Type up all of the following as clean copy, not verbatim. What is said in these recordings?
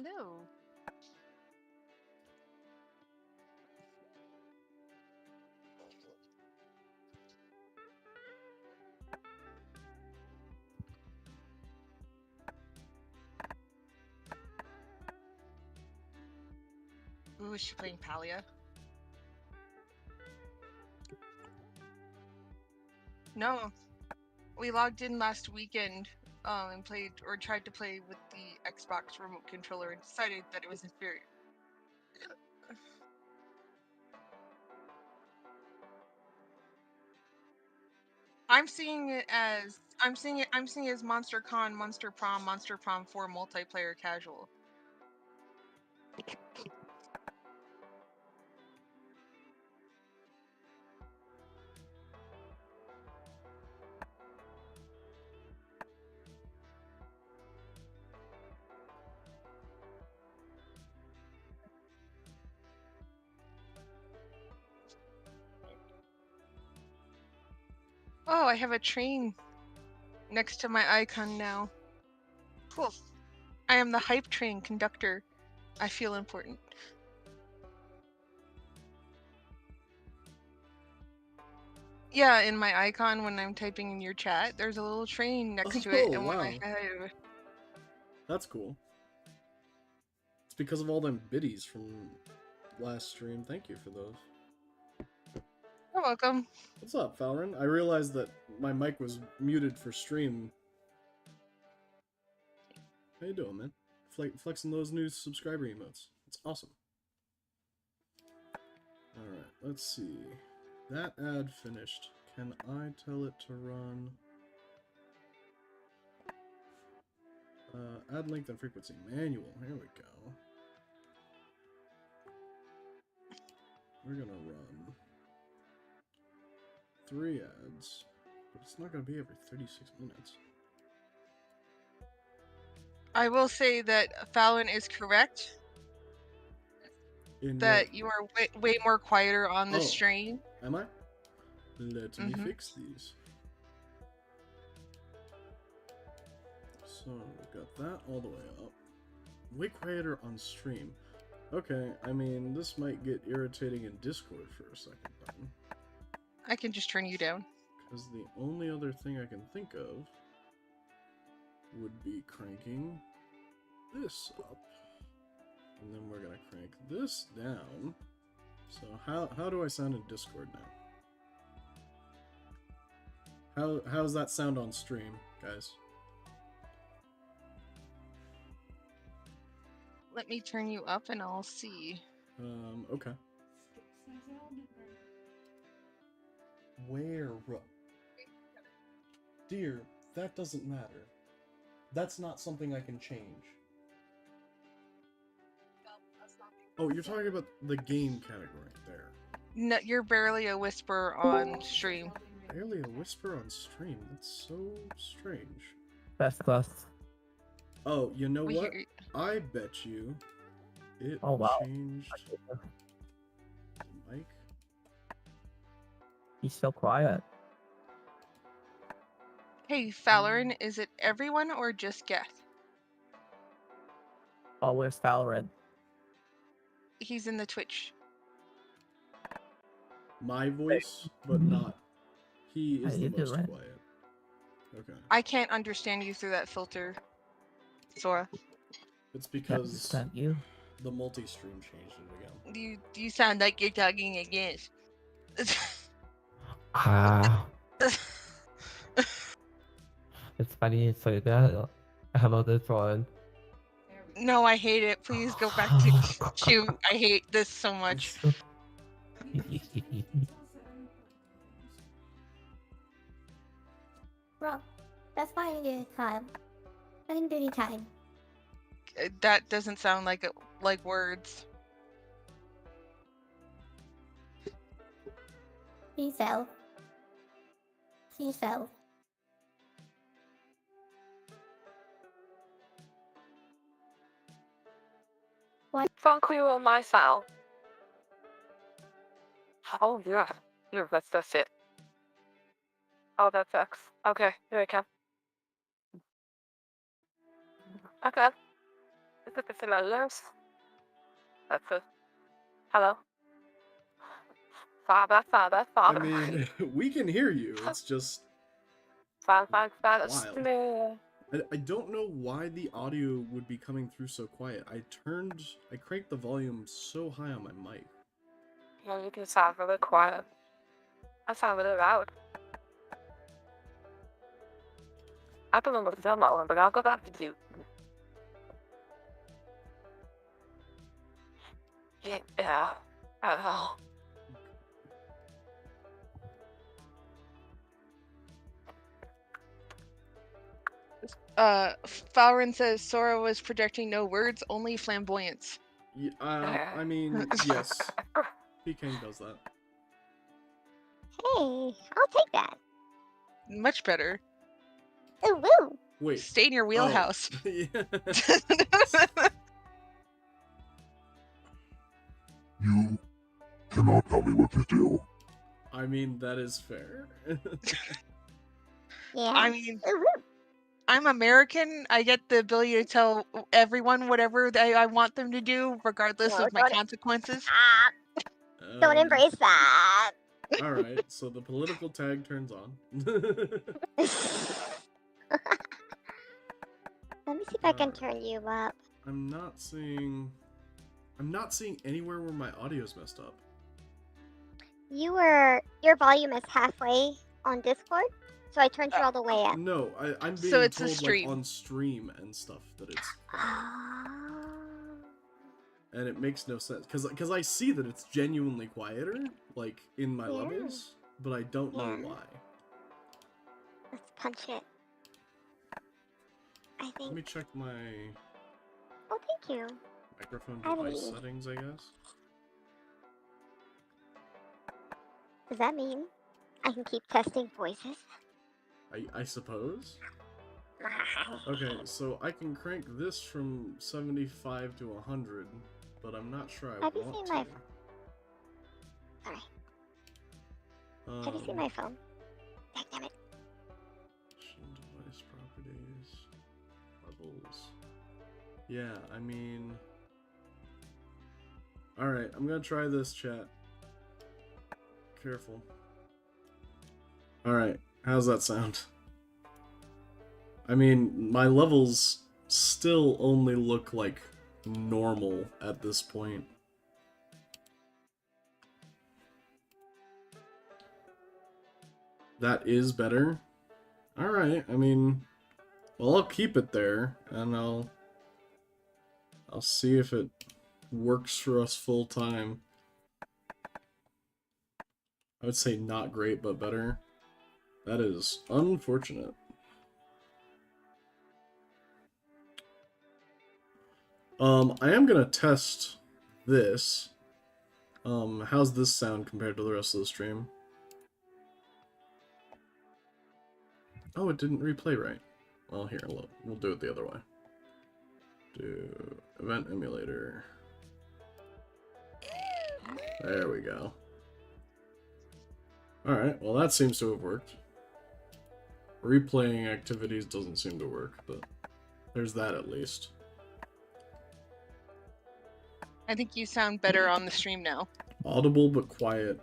Hello. Ooh, is she playing Palia? No. We logged in last weekend and played or tried to play with the Xbox remote controller and decided that it was inferior. I'm seeing it as Monster Con, Monster Prom 4 multiplayer casual. Oh, I have a train next to my icon now. Cool. I am the hype train conductor. I feel important. Yeah, in my icon when I'm typing in your chat, there's a little train next to it, and when I have... That's cool. It's because of all them biddies from last stream. Thank you for those. You're welcome. What's up, Valorant? I realized that my mic was muted for stream. How you doing, man? Flexing those new subscriber emotes. It's awesome. Alright, let's see. That ad finished. Can I tell it to run? Add length and frequency. Manual. Here we go. We're gonna run 3 ads, but it's not gonna be every 36 minutes. I will say that Fallon is correct. That you are way more quieter on the stream. Am I? Let me fix these. So, we got that all the way up. Way quieter on stream. Okay, I mean, this might get irritating in Discord for a second then. I can just turn you down. Because the only other thing I can think of would be cranking this up. And then we're gonna crank this down. So how do I sound in Discord now? How's that sound on stream, guys? Let me turn you up and I'll see. Okay. Where? Dear, that doesn't matter. That's not something I can change. Oh, you're talking about the game category there. No, you're barely a whisper on stream. Barely a whisper on stream? That's so strange. That's close. Oh, you know what? I bet you it changed the mic. He's so quiet. Hey, Valorant, is it everyone or just Geth? Oh, where's Valorant? He's in the Twitch. My voice, but not. He is the most quiet. Okay. I can't understand you through that filter, Sora. It's because the multi-stream changed it again. You sound like you're talking again. It's funny you say that. How about this one? No, I hate it. Please go back to shoot. I hate this so much. Bro, that's why I did time. I didn't do any time. That doesn't sound like words. T-cell. T-cell. What? Thank you on my file. Oh, yeah. Here, that's it. Oh, that's X. Okay, here I come. Okay. Is it the letters? That's it. Hello? Father, I father. mean, we can hear you. It's just Father, wild. I don't know why the audio would be coming through so quiet. I cranked the volume so high on my mic. Yeah, you can sound really quiet. I sound really loud. I don't know what to tell that one, but I'll go back to you. Yeah. I don't know. Falrin says Sora was projecting no words, only flamboyance. Yeah, I mean, yes. Peking does that. Hey, I'll take that. Much better. Ooh, woo. Wait. Stay in your wheelhouse. Oh, yeah. You cannot tell me what to do. I mean, that is fair. Yeah. I mean, Ooh, woo. I'm American. I get the ability to tell everyone whatever I want them to do, regardless No, of my don't- consequences. Don't embrace that. Alright, so the political tag turns on. Let me see if I can turn you up. I'm not seeing anywhere where my audio's messed up. Your volume is halfway on Discord, so I turned you all the way up. No, I'm being So it's the told stream. like on stream and stuff that it's Oh. and it makes no sense because I see that it's genuinely quieter like in my Yeah. levels, but I don't know Yeah. why. Let's punch it. I Let think. me check my Oh, thank you. microphone I device leave. settings, I guess. Does that mean I can keep testing voices? I suppose. Okay, so I can crank this from 75 to 100, but I'm not sure I Have you want seen to. my- Sorry. Have you seen my phone? Damn it. Device properties, levels. Yeah, I mean. Alright, I'm gonna try this, chat. Careful. Alright, how's that sound? I mean, my levels still only look like normal at this point. That is better. Alright, I mean, well, I'll keep it there, and I'll see if it works for us full time. I would say not great, but better. That is unfortunate. I am gonna test this. How's this sound compared to the rest of the stream? Oh, it didn't replay right. Well, here, look, we'll do it the other way. Do event emulator. There we go. Alright, well that seems to have worked. Replaying activities doesn't seem to work, but there's that at least. I think you sound better on the stream now. Audible but quiet.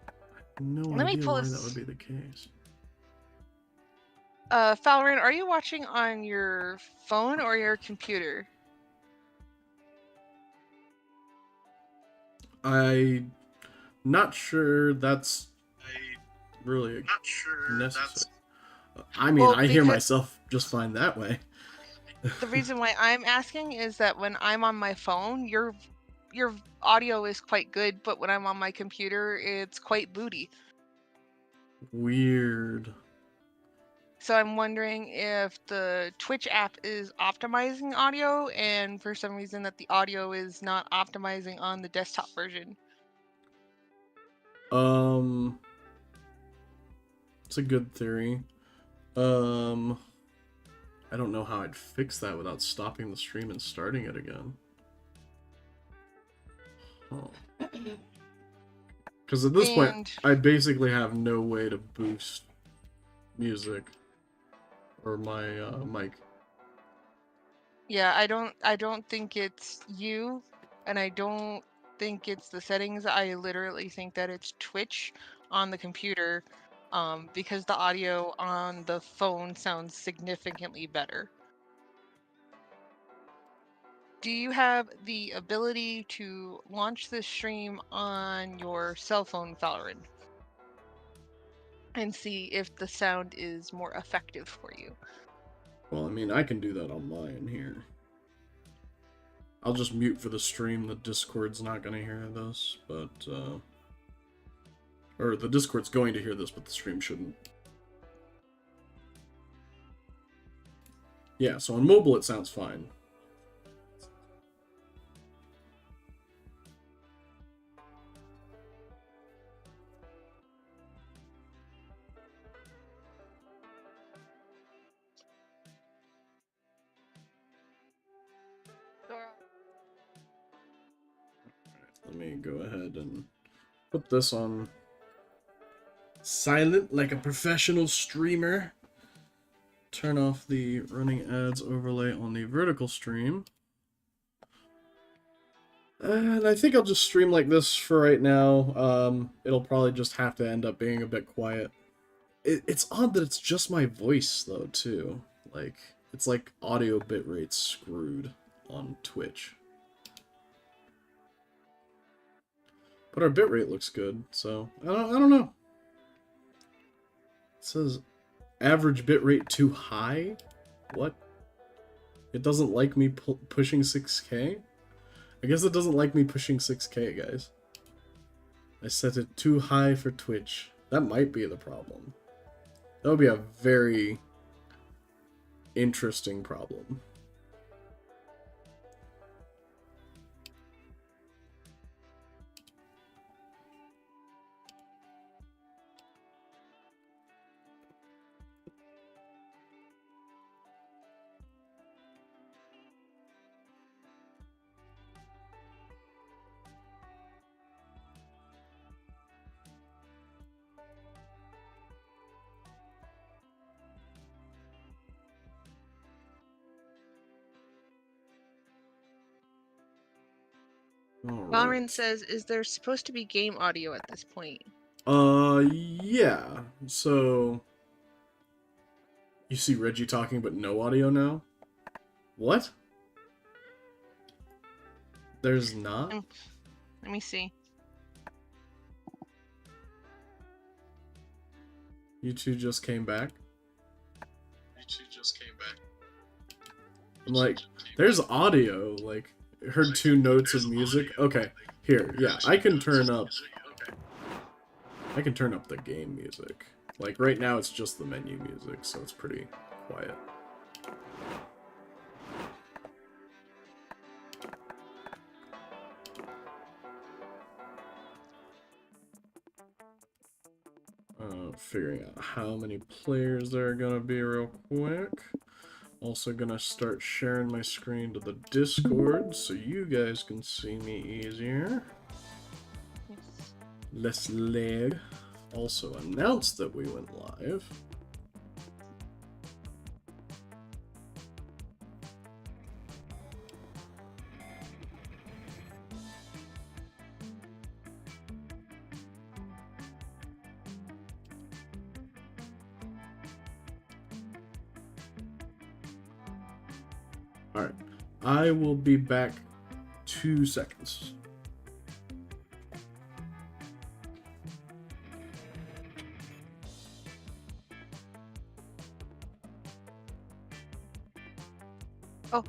I have no Let me idea pull why this- that would be the case. Falrin, are you watching on your phone or your computer? I'm not sure that's really necessary. I mean, Well, I hear because- myself just fine that way. The reason why I'm asking is that when I'm on my phone, your audio is quite good, but when I'm on my computer, it's quite booty. Weird. So I'm wondering if the Twitch app is optimizing audio, and for some reason that the audio is not optimizing on the desktop version. It's a good theory. I don't know how I'd fix that without stopping the stream and starting it again. Because at this point, I basically have no way to boost music or my mic. Yeah, I don't think it's you, and I don't think it's the settings. I literally think that it's Twitch on the computer, because the audio on the phone sounds significantly better. Do you have the ability to launch the stream on your cell phone, Valorant, and see if the sound is more effective for you? Well, I mean, I can do that on mine here. I'll just mute for the stream. The Discord's not going to hear this, but, or the Discord's going to hear this, but the stream shouldn't. Yeah, so on mobile it sounds fine. Let me go ahead and put this on silent like a professional streamer. Turn off the running ads overlay on the vertical stream. And I think I'll just stream like this for right now. It'll probably just have to end up being a bit quiet. It's odd that it's just my voice, though, too. Like, it's like audio bitrate screwed on Twitch. But our bitrate looks good, so I don't know. It says average bitrate too high? What? It doesn't like me pushing 6K? I guess it doesn't like me pushing 6K, guys. I set it too high for Twitch. That might be the problem. That would be a very interesting problem. Valorant says, is there supposed to be game audio at this point? Yeah. So, you see Reggie talking but no audio now? What? There's not? Let me see. You two just came back? I'm like, there's audio, like, heard 2 notes of music. Okay, here, yeah, I can turn up the game music. Like, right now it's just the menu music, so it's pretty quiet. Figuring out how many players there are gonna be real quick. Also gonna start sharing my screen to the Discord so you guys can see me easier. Less lag. Also announced that we went live. Alright, I will be back 2 seconds. Oh,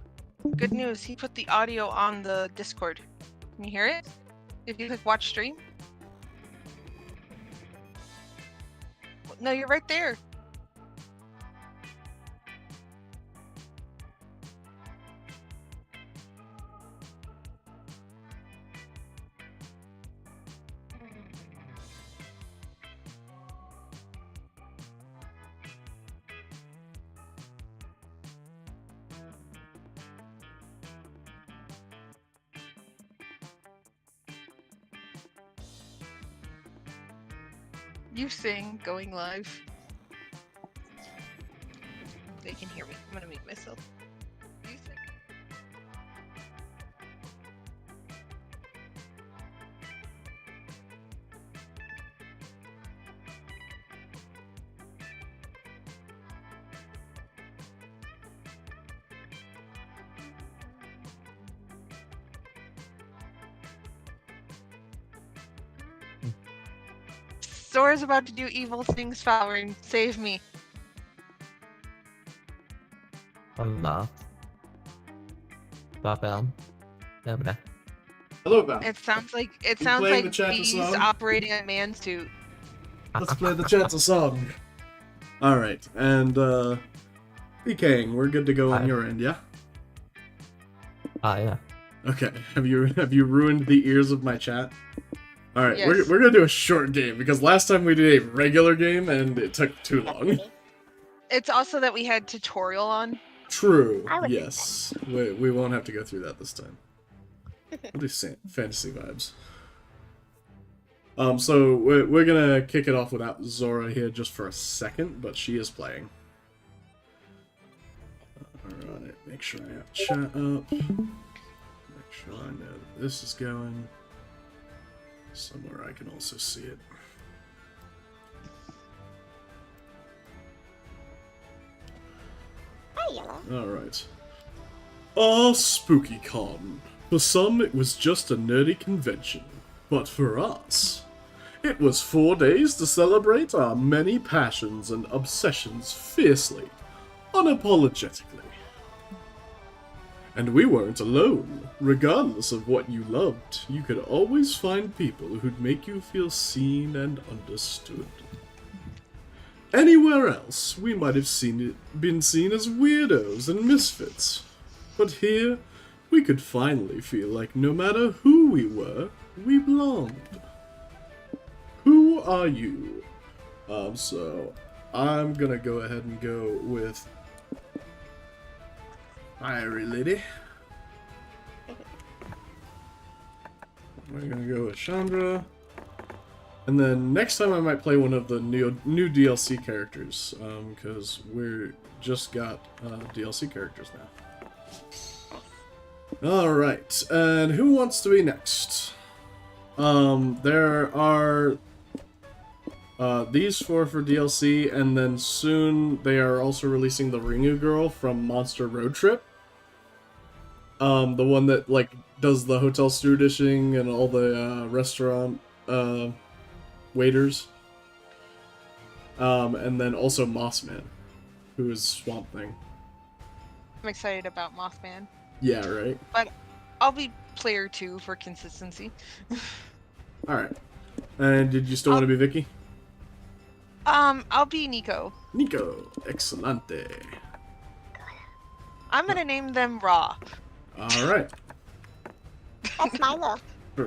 good news. He put the audio on the Discord. Can you hear it? If you click watch stream? No, you're right there. You sing going live. They can hear me. I'm gonna mute myself. You sing. Zora's about to do evil things, Valorine. Save me. Allah. Babel. Dobra. Hello, Val. It sounds like playing the chat bees song? operating a man suit. Let's play the chat's a song. Alright, and BKing, we're good to go on Hi. your end, yeah? Yeah. Okay. Have you ruined the ears of my chat? Alright, Yes. we're gonna do a short game because last time we did a regular game and it took too long. It's also that we had tutorial on. True. I would do Yes. We won't have to go through that this time. We'll do fantasy vibes. So we're gonna kick it off without Zora here just for a second, but she is playing. Alright, make sure I have chat up. Make sure I know that this is going somewhere I can also see it. Hi, Yellow. Alright. Ah, Spooky Con. For some, it was just a nerdy convention. But for us, it was 4 days to celebrate our many passions and obsessions fiercely, unapologetically. And we weren't alone. Regardless of what you loved, you could always find people who'd make you feel seen and understood. Anywhere else, we might have been seen as weirdos and misfits. But here, we could finally feel like no matter who we were, we belonged. Who are you? So I'm gonna go ahead and go with Irie Lady. We're gonna go with Chandra. And then next time I might play one of the new DLC characters, because we're just got DLC characters now. Alright, and who wants to be next? There are these four for DLC, and then soon they are also releasing the Ringu girl from Monster Road Trip. The one that, like, does the hotel stewardessing and all the restaurant waiters. And then also Mossman, who is Swamp Thing. I'm excited about Mothman. Yeah, right? But I'll be player 2 for consistency. Alright. And did you still want to be Vicky? I'll be Nico. Nico. Excellente. I'm gonna name them Raw. Alright. That's Milo.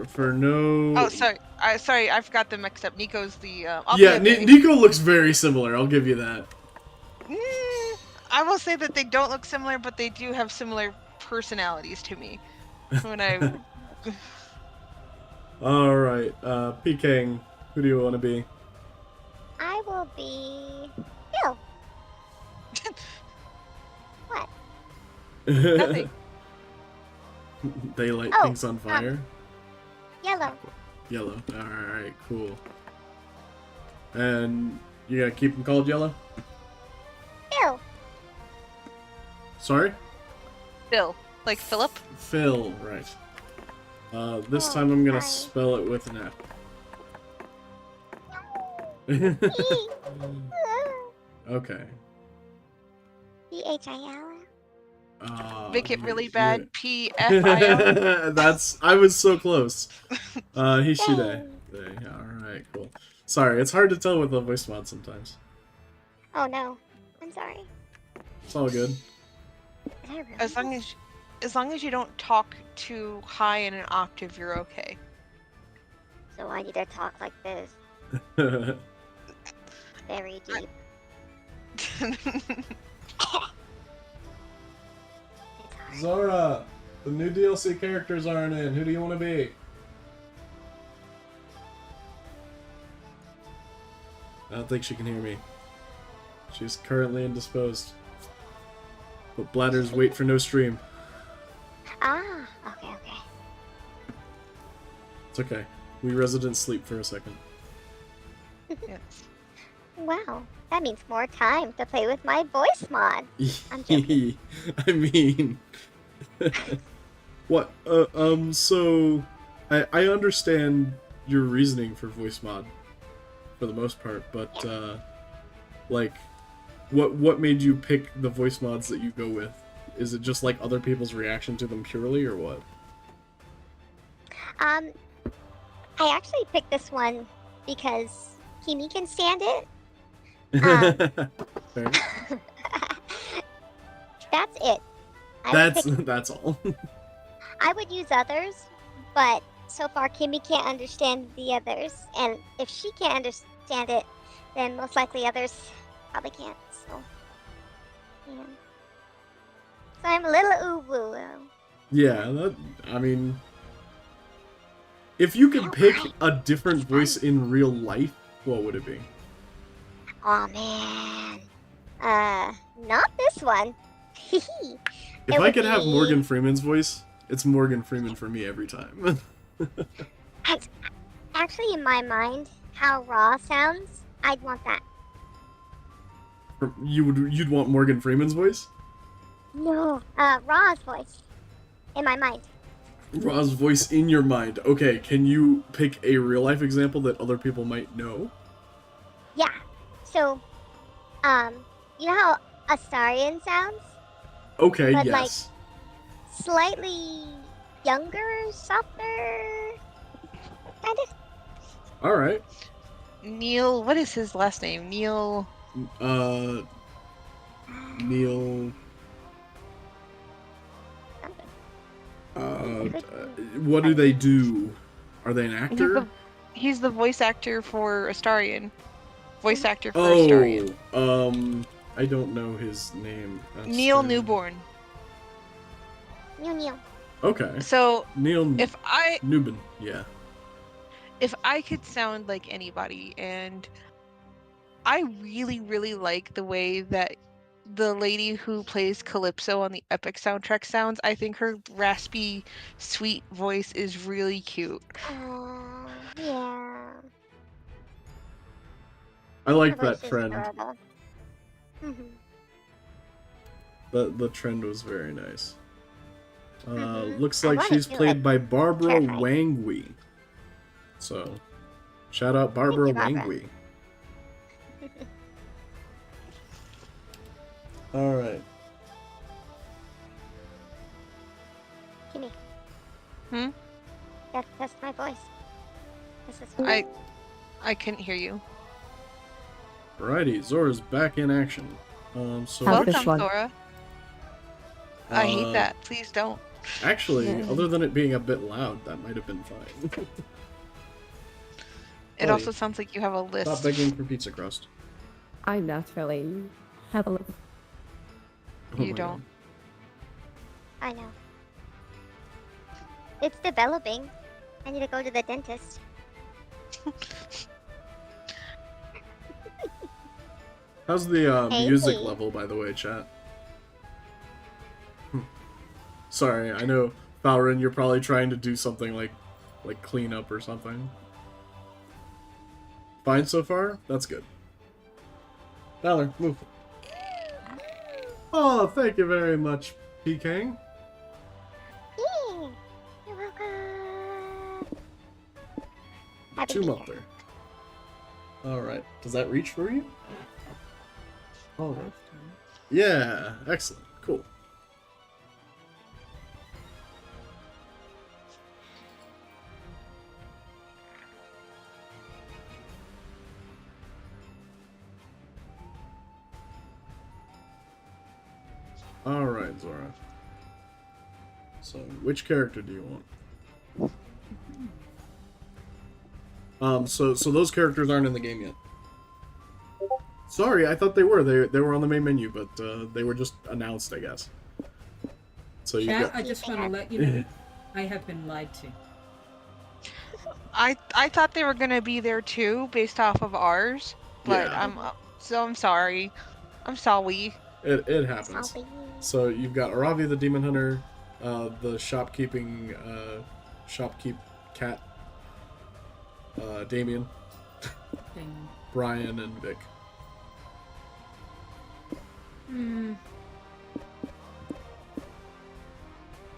For no... Oh, sorry. I forgot them mixed up. Nico's the. Yeah, Nico looks very similar, I'll give you that. I will say that they don't look similar, but they do have similar personalities to me. When I. Alright, PKing, who do you want to be? I will be Bill. What? Nothing. They light Oh, things on fire? Yellow. Yellow. Alright, cool. And you gonna keep them called Yellow? Bill. Sorry? Bill, like Philip. Phil, right. This Oh, time I'm gonna sorry. spell it with an F. Okay. P-H-I-L. Make it really bad. Yeah. PFIL. I was so close. Hishide. Alright, cool. Sorry, it's hard to tell with the voice mod sometimes. Oh no. I'm sorry. It's all good. Did I ruin As long as you don't talk too high in an octave, you're okay. So I need to talk like this. Very deep. Zora, the new DLC characters aren't in. Who do you want to be? I don't think she can hear me. She's currently indisposed. But bladders wait for no stream. Ah, okay, okay. It's okay. We residents sleep for a second. Yes. Wow, that means more time to play with my voice mod. I'm joking. I mean... What? So... I understand your reasoning for voice mod. for the most part, but like, what made you pick the voice mods that you go with? Is it just like other people's reaction to them purely, or what? I actually picked this one because Kimi can stand it. Fair. That's it. I would pick, That's all. I would use others, but so far Kimi can't understand the others, and if she can't understand it, then most likely others probably can't. So, yeah. So I'm a little ooh-woo. Yeah, I mean, if you could pick a different voice in real life, what would it be? Oh man. Not this one. If I could have Morgan Freeman's voice, it's Morgan Freeman for me every time. Actually, in my mind, how Raw sounds, I'd want that. You'd want Morgan Freeman's voice? No, Raw's voice. In my mind. Raw's voice in your mind. Okay, can you pick a real life example that other people might know? Yeah. So, you know how Astarion sounds? Okay, But, yes. Slightly younger, softer, kind of. Alright. Neil, what is his last name? Neil. Neil. What do they do? Are they an actor? He's the voice actor for Astarion. Voice actor for Astarion. I don't know his name. Neil Newborn. Neil. Okay. So Neil Newbin, yeah. If I could sound like anybody, and I really, really like the way that the lady who plays Calypso on the Epic soundtrack sounds. I think her raspy, sweet voice is really cute. Yeah. I like Her voice that is trend. adorable. The trend was very nice. Looks I like wanna she's do played it. by Barbara Terrifying. Wangui. So, shout out Barbara Barbara. Wangui. Alright. Kimi. Hmm? That's my voice. This is I couldn't hear you. Alrighty, Zora's back in action. So How's Welcome, this one? Sora. I hate that. Please don't. Actually, Yeah. other than it being a bit loud, that might have been fine. It Buddy, also sounds like you have a list. Stop begging for pizza crust. I naturally have a look. Oh You my don't. I know. It's developing. I need to go to the dentist. How's the Hey. music level, by the way, chat? Sorry, I know, Valrin, you're probably trying to do something like clean up or something. Fine so far? That's good. Valor, move. Oh, thank you very much, P-Kang. Yeah. You're welcome. Happy Two to be up there. Alright, does that reach for you? Oh, Yeah, excellent, cool. Alright, Zora. So, which character do you want? So those characters aren't in the game yet. Sorry, I thought they were. They were on the main menu, but they were just announced, I guess. So you Chat, got... I just want to let you know, I have been lied to. I thought they were gonna be there too, based off of ours, but Yeah. I'm sorry. I'm sorry. It happens. Sorry. So you've got Aravia the Demon Hunter, the shopkeep cat, Damien, Thing. Brian, and Vic. Hmm.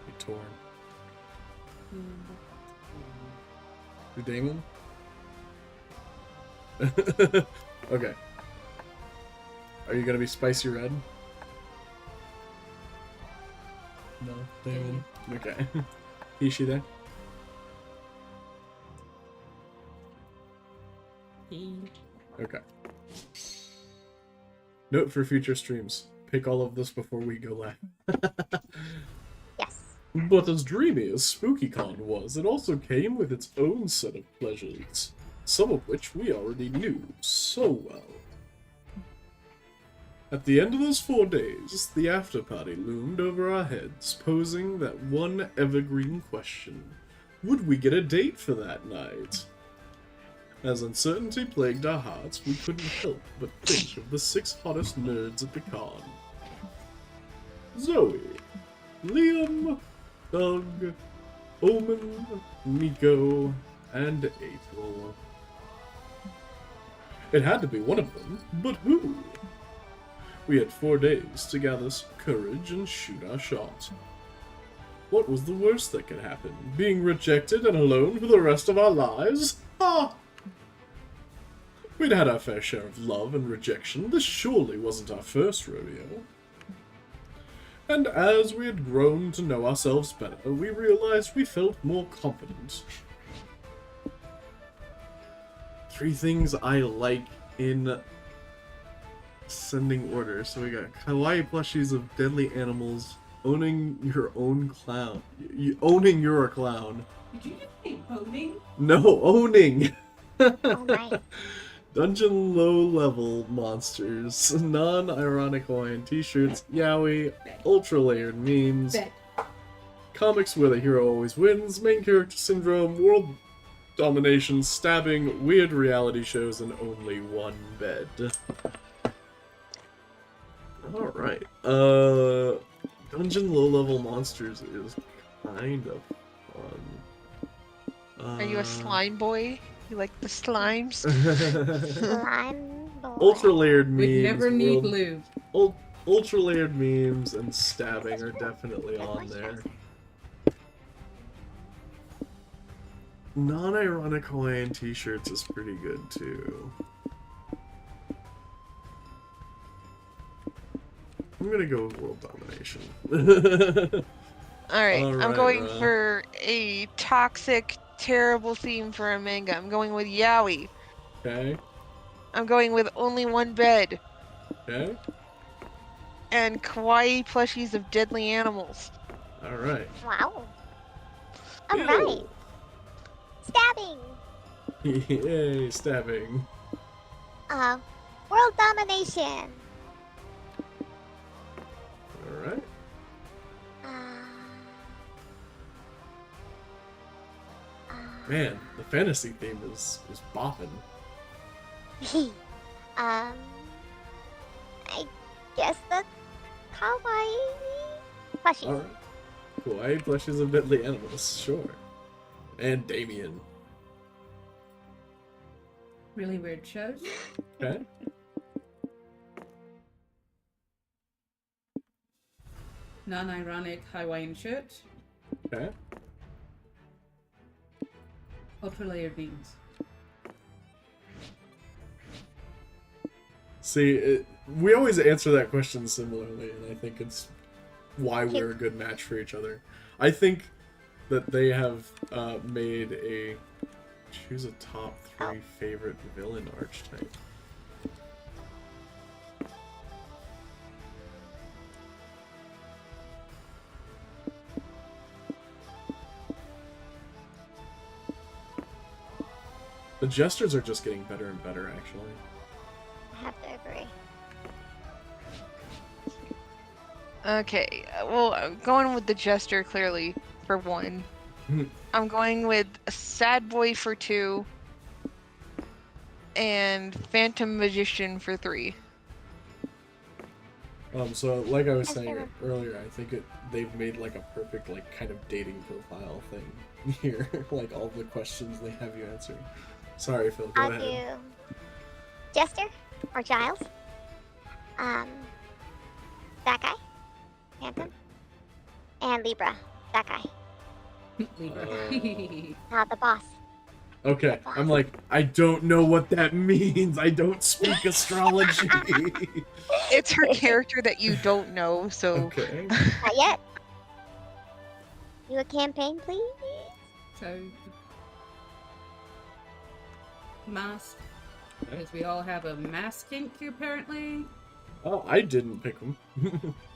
Be torn. Do Damien? Okay. Are you gonna be spicy red? No, Damon. Okay. Ishi there? Okay. Note for future streams. Pick all of this before we go live. Yes. But as dreamy as SpookyCon was, it also came with its own set of pleasures, some of which we already knew so well. At the end of those 4 days, the after-party loomed over our heads, posing that one evergreen question. Would we get a date for that night? As uncertainty plagued our hearts, we couldn't help but think of the 6 hottest nerds at the con. Zoe, Liam, Doug, Omen, Nico, and April. It had to be one of them, but who? We had 4 days to gather some courage and shoot our shot. What was the worst that could happen? Being rejected and alone for the rest of our lives? Ha! We'd had our fair share of love and rejection. This surely wasn't our first rodeo. And as we had grown to know ourselves better, we realized we felt more confident. 3 things I like in sending orders. So we got kawaii plushies of deadly animals, owning your own clown. Owning you're a clown. Did you just say owning? No, owning! Oh my. Dungeon low-level monsters, non-ironic Hawaiian t-shirts, yaoi, ultra-layered memes, Bet. comics where the hero always wins, main character syndrome, world domination, stabbing, weird reality shows, and only one bed. Alright, Dungeon low-level monsters is kind of fun. Are you a slime boy? You like the slimes? Slime boy. Ultra-layered memes. We'd never need world- lube. Ultra-layered memes and stabbing are definitely on there. Non-ironic Hawaiian t-shirts is pretty good too. I'm gonna go with world domination. Alright, All I'm right, going Ra. for a toxic, terrible theme for a manga. I'm going with yaoi. Okay, I'm going with only one bed. okay, And kawaii plushies of deadly animals. alright. Wow. Alright. Stabbing. Yay, stabbing. World domination. Alright. Man, the fantasy theme is bopping. I guess the kawaii plushies. Alright. Kawaii plushies of deadly animals, sure. And Damien. Really weird shows. Okay. Non-ironic Hawaiian shirt. Okay. Ultra-layered memes. See, we always answer that question similarly, and I think it's why we're a good match for each other. I think that they have made a choose a top 3 favorite villain archetype. The jesters are just getting better and better, actually. I have to agree. Okay, well, I'm going with the jester clearly for 1. I'm going with a sad boy for 2. And phantom magician for 3. So like I was saying earlier, I think they've made like a perfect like kind of dating profile thing here. Like all the questions they have you answer. Sorry, Phil. Go I'll ahead. do Jester or Giles. That guy. Phantom. And Libra. That guy. Libra. The boss. Okay, I'm like, I don't know what that means. I don't speak astrology. It's her character that you don't know, so Okay. Not yet. Do a campaign, please. So, mask. Okay. Because we all have a mask kink, apparently. Oh, I didn't pick them.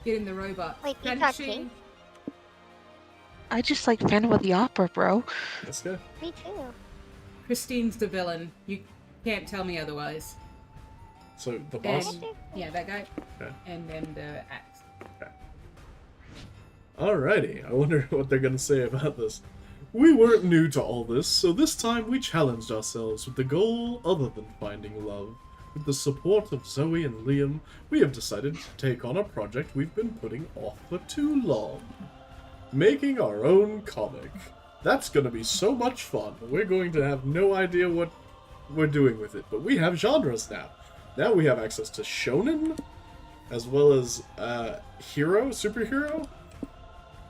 Getting the robot. Wait, you Can thought she- kink? I just like Phantom of the Opera, bro. Let's go. Me too. Christine's the villain. You can't tell me otherwise. So the boss. And, yeah, that guy. Okay. And then the axe. Alrighty, I wonder what they're gonna say about this. We weren't new to all this, so this time we challenged ourselves with the goal other than finding love. With the support of Zoe and Liam, we have decided to take on a project we've been putting off for too long. Making our own comic. That's gonna be so much fun. We're going to have no idea what we're doing with it, but we have genres now. Now we have access to shonen, as well as hero, superhero,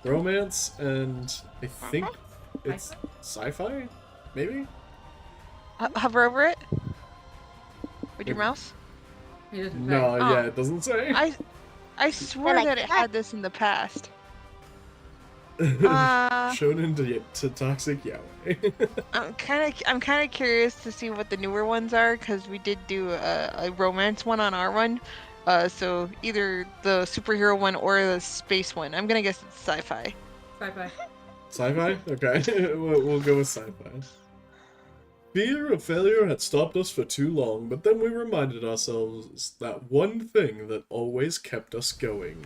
romance, and I think it's sci-fi, maybe? Hover over it with your mouse. He doesn't No, say. yeah, it doesn't say. I swear like that it that. had this in the past. Uh, Shonen to toxic yaoi. I'm kind of curious to see what the newer ones are, because we did do a romance one on our one. So either the superhero one or the space one. I'm gonna guess it's sci-fi. Bye-bye. Sci-fi? Okay, we'll go with sci-fi. Fear of failure had stopped us for too long, but then we reminded ourselves that one thing that always kept us going.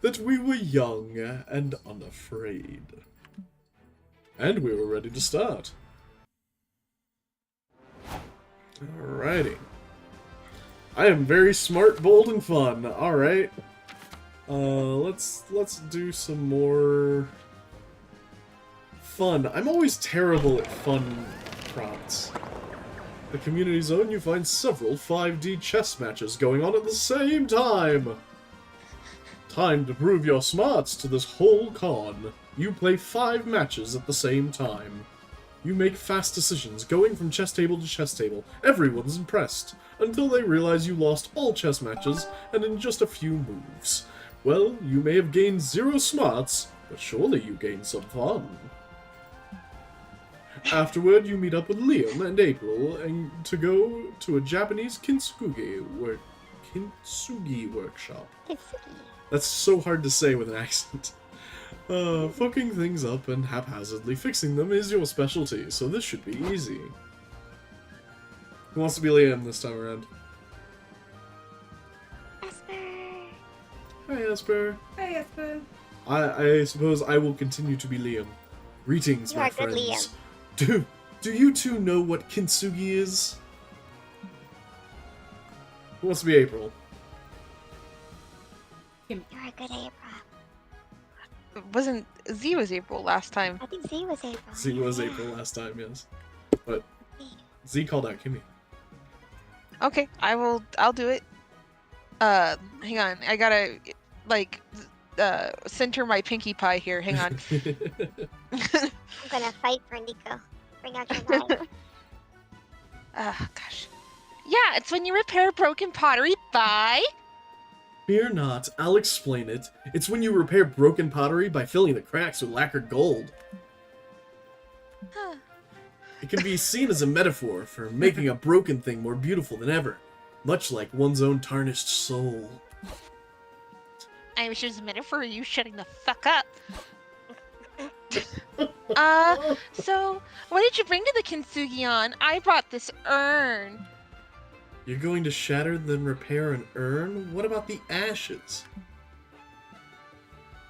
That we were young and unafraid. And we were ready to start. Alrighty. I am very smart, bold, and fun. Alright. Let's do some more fun. I'm always terrible at fun prompts. The community zone, you find several 5D chess matches going on at the same time. Time to prove your smarts to this whole con. You play 5 matches at the same time. You make fast decisions, going from chess table to chess table. Everyone's impressed, until they realize you lost all chess matches, and in just a few moves. Well, you may have gained 0 smarts, but surely you gained some fun. Afterward, you meet up with Liam and April and to go to a Japanese kintsugi workshop. That's so hard to say with an accent. Fucking things up and haphazardly fixing them is your specialty, so this should be easy. Who wants to be Liam this time around? Hi, Esper. Hey, Esper. I suppose I will continue to be Liam. Greetings, You my are good, friends. Do you two know what kintsugi is? Who wants to be April? You're a good April. It wasn't Z was April last time. I think Z was April. Z was Yeah. April last time, yes. But Z called out Kimmy. Okay, I'll do it. Hang on. I gotta center my pinkie pie here. Hang on. I'm gonna fight for Nico. Bring out your knife. Gosh. Yeah, it's when you repair broken pottery by... Fear not, I'll explain it. It's when you repair broken pottery by filling the cracks with lacquered gold. Huh. It can be seen as a metaphor for making a broken thing more beautiful than ever, much like one's own tarnished soul. I was just a minute for you shutting the fuck up. So, what did you bring to the kintsugi on? I brought this urn. You're going to shatter then repair an urn? What about the ashes?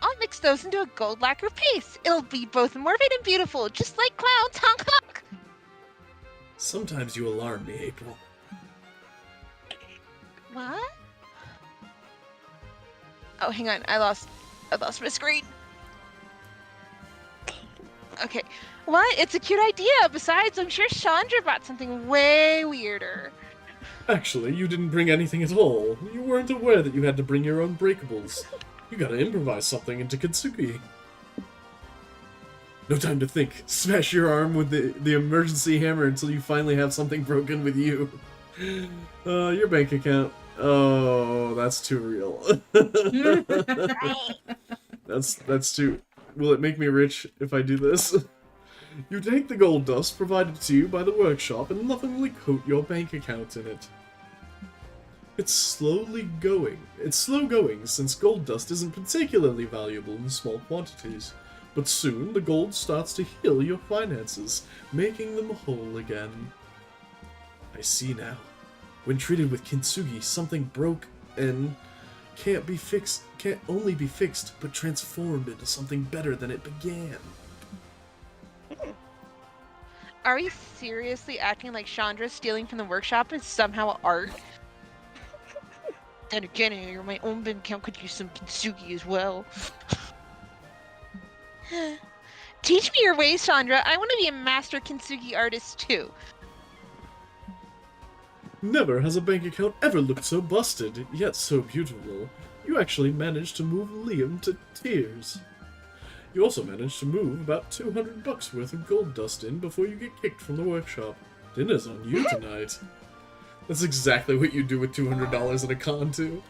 I'll mix those into a gold lacquer paste. It'll be both morbid and beautiful, just like clowns. Honk honk. Sometimes you alarm me, April. What? Oh, hang on. I lost my screen. Okay. What? It's a cute idea. Besides, I'm sure Chandra brought something way weirder. Actually, you didn't bring anything at all. You weren't aware that you had to bring your own breakables. You gotta improvise something into kintsugi. No time to think. Smash your arm with the emergency hammer until you finally have something broken with you. Your bank account. Oh, that's too real. Right. That's too... Will it make me rich if I do this? You take the gold dust provided to you by the workshop and lovingly coat your bank account in it. It's slow going since gold dust isn't particularly valuable in small quantities. But soon the gold starts to heal your finances, making them whole again. I see now. When treated with kintsugi, something broke and can't only be fixed, but transformed into something better than it began. Are we seriously acting like Chandra stealing from the workshop is somehow art? Then again, my own bank account could use some kintsugi as well. Teach me your ways, Chandra. I want to be a master kintsugi artist too. Never has a bank account ever looked so busted, yet so beautiful. You actually managed to move Liam to tears. You also managed to move about $200 worth of gold dust in before you get kicked from the workshop. Dinner's on you tonight. That's exactly what you do with $200 at a con, too.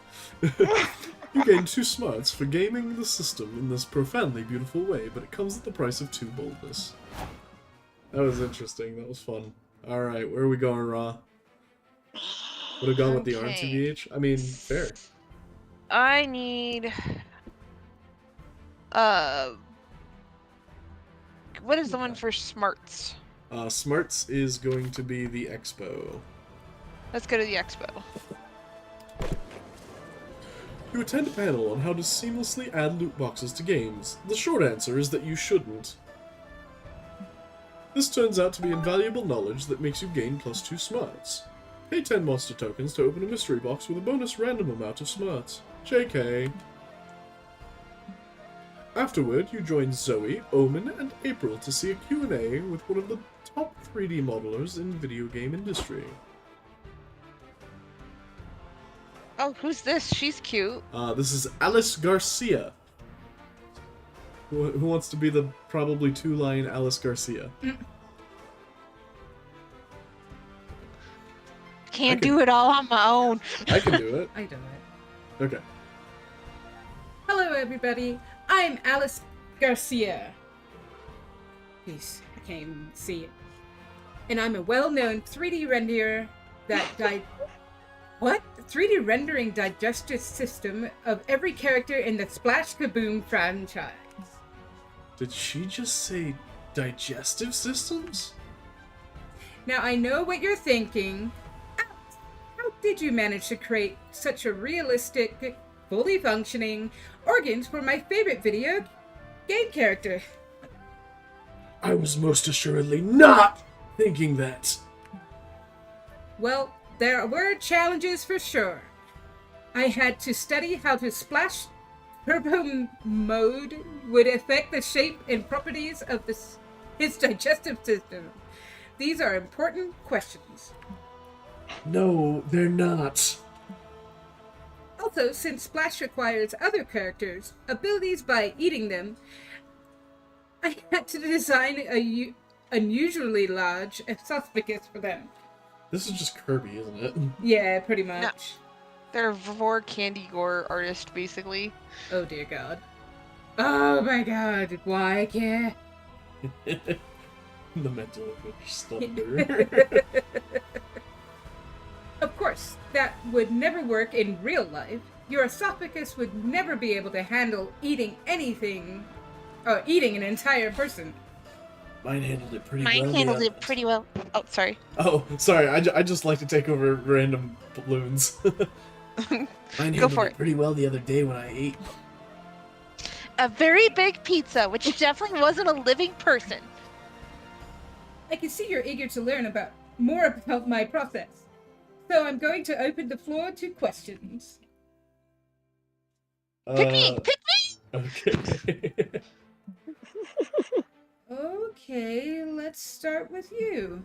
You gain 2 smarts for gaming the system in this profoundly beautiful way, but it comes at the price of 2 boldness. That was interesting. That was fun. Alright, where are we going, Ra? Would have gone with the RTVH? I mean, fair. I need... What is the one for smarts? Smarts is going to be the Expo. Let's go to the expo. You attend a panel on how to seamlessly add loot boxes to games. The short answer is that you shouldn't. This turns out to be invaluable knowledge that makes you gain +2 smarts. Pay 10 monster tokens to open a mystery box with a bonus random amount of smarts. JK. Afterward, you join Zoe, Omen, and April to see a Q&A with one of the top 3D modelers in video game industry. Oh, who's this? She's cute. This is Alice Garcia. Who wants to be the probably 2-line Alice Garcia? Can't do it all on my own. I can do it. I do it. Okay. Hello, everybody. I'm Alice Garcia. Please, I can't even see it. And I'm a well-known 3D renderer that 3D rendering digestive system of every character in the Splash Kaboom franchise. Did she just say digestive systems? Now, I know what you're thinking. How did you manage to create such a realistic, fully functioning organs for my favorite video game character? I was most assuredly not thinking that. Well, there were challenges for sure. I had to study how to splash turbo mode would affect the shape and properties of his digestive system. These are important questions. No, they're not. Also, since Splash requires other characters' abilities by eating them, I had to design a unusually large esophagus for them. This is just Kirby, isn't it? Yeah, pretty much. No. They're a Vor Candy Gore artist, basically. Oh dear God. Oh my God, why I care? The mental image slumber. Of course, that would never work in real life. Your esophagus would never be able to handle eating anything, or eating an entire person. Mine handled it pretty Mine well. handled it pretty well. Oh, sorry. Oh, sorry. I just like to take over random balloons. Mine handled for it it. pretty well the other day when I ate. A very big pizza, which definitely wasn't a living person. I can see you're eager to learn more about my process. So I'm going to open the floor to questions. Pick me! Pick me! Okay. Okay, let's start with you.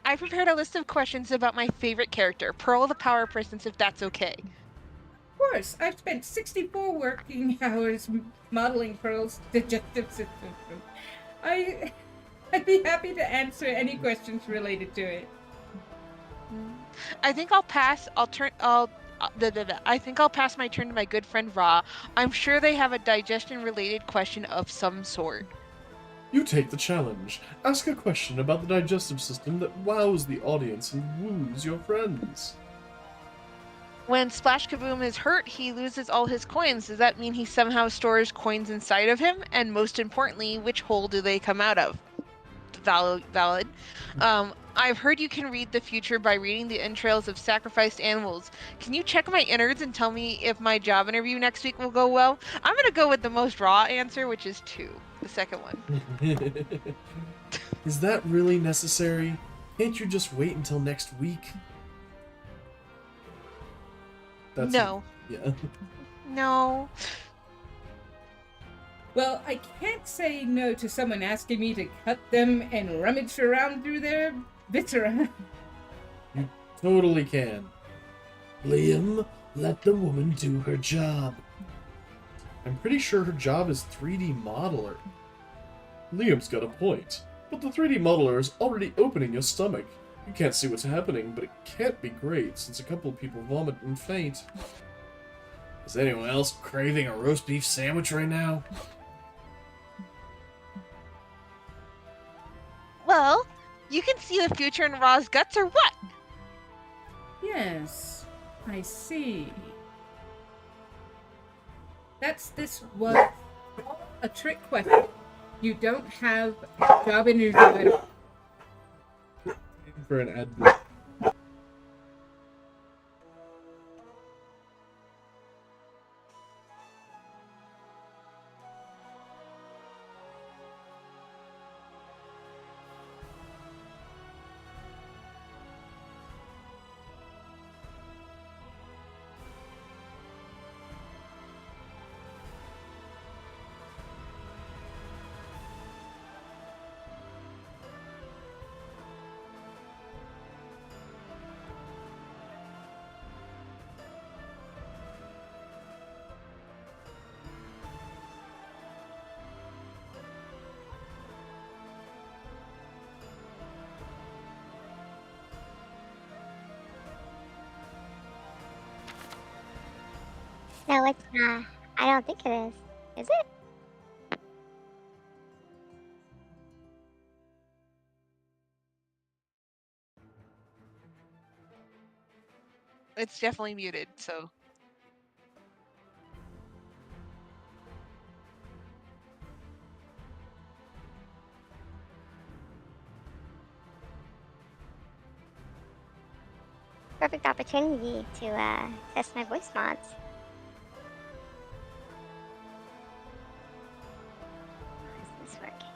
I prepared a list of questions about my favorite character, Pearl the Power Princess, if that's okay. Of course. I've spent 64 working hours modeling Pearl's digestive system. I'd be happy to answer any questions related to it. I think I'll pass. I think I'll pass my turn to my good friend Ra. I'm sure they have a digestion-related question of some sort. You take the challenge. Ask a question about the digestive system that wows the audience and woos your friends. When Splash Kaboom is hurt, he loses all his coins. Does that mean he somehow stores coins inside of him? And most importantly, which hole do they come out of? Valid. I've heard you can read the future by reading the entrails of sacrificed animals. Can you check my innards and tell me if my job interview next week will go well? I'm gonna go with the most raw answer, which is 2. The second one. Is that really necessary? Can't you just wait until next week? No. Yeah. No. Well, I can't say no to someone asking me to cut them and rummage around through their viscera. You totally can. Liam, let the woman do her job. I'm pretty sure her job is 3D modeler. Liam's got a point. But the 3D modeler is already opening your stomach. You can't see what's happening, but it can't be great since a couple of people vomit and faint. Is anyone else craving a roast beef sandwich right now? Well, you can see the future in Ra's guts or what? Yes, I see. This was a trick question. You don't have a job interview at all. For an ad. No, it's not. I don't think it is. Is it? It's definitely muted, so. Perfect opportunity to test my voice mods. How is this working?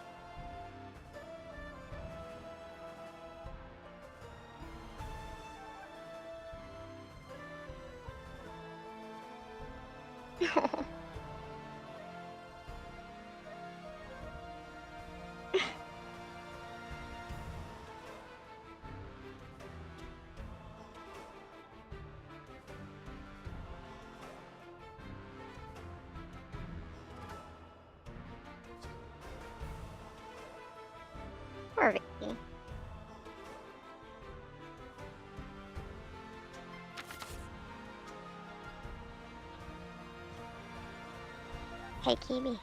Poor Vicky. Hey, Kiwi.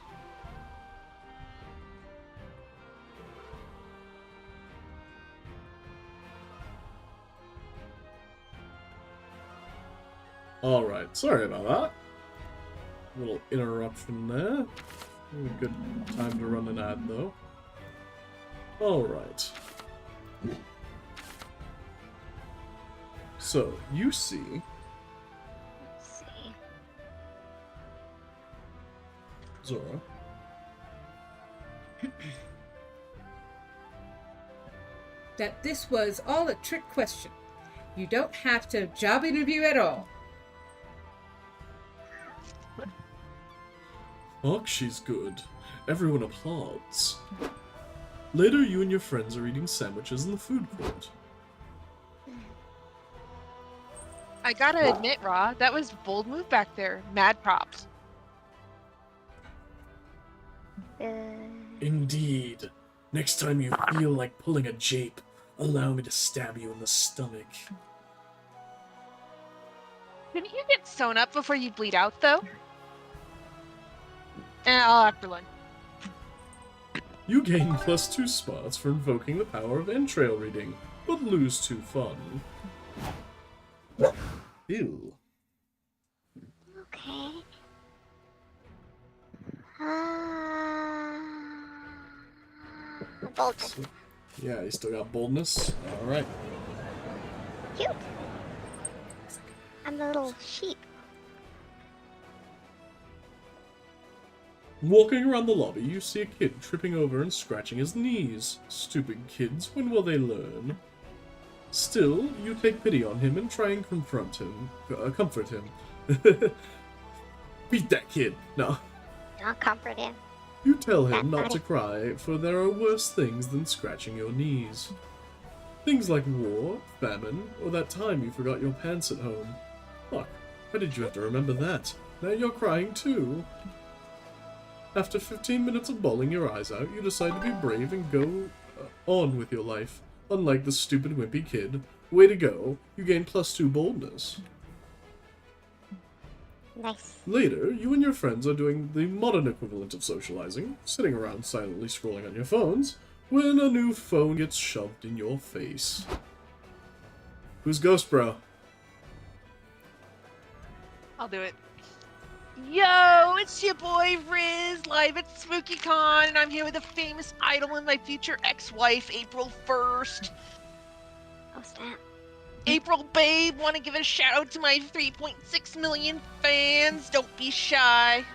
Alright, sorry about that. Little interruption there. A good time to run an ad, though. Alright. So, you see... Let's see. Zora. That this was all a trick question. You don't have to job interview at all. Fuck, she's good. Everyone applauds. Later, you and your friends are eating sandwiches in the food court. I gotta admit, Ra, that was bold move back there. Mad props. Indeed. Next time you feel like pulling a jape, allow me to stab you in the stomach. Didn't you get sewn up before you bleed out, though? And I'll after lunch. You gain +2 spots for invoking the power of entrail reading, but lose 2 fun. Ew. Okay. Boldness. Yeah, you still got boldness? Alright. Cute. I'm the little sheep. Walking around the lobby, you see a kid tripping over and scratching his knees. Stupid kids, when will they learn? Still, you take pity on him and try and comfort him. Beat that kid. No. I'll comfort him. You tell him not to cry, for there are worse things than scratching your knees. Things like war, famine, or that time you forgot your pants at home. Fuck, why did you have to remember that? Now you're crying too. After 15 minutes of bawling your eyes out, you decide to be brave and go on with your life. Unlike the stupid wimpy kid. Way to go, you gain +2 boldness. Nice. Later, you and your friends are doing the modern equivalent of socializing, sitting around silently scrolling on your phones, when a new phone gets shoved in your face. Who's Ghost Bro? I'll do it. Yo, it's your boy Riz, live at SpookyCon, and I'm here with a famous idol and my future ex-wife, April 1st. Oh, snap. April, babe, want to give a shout out to my 3.6 million fans. Don't be shy.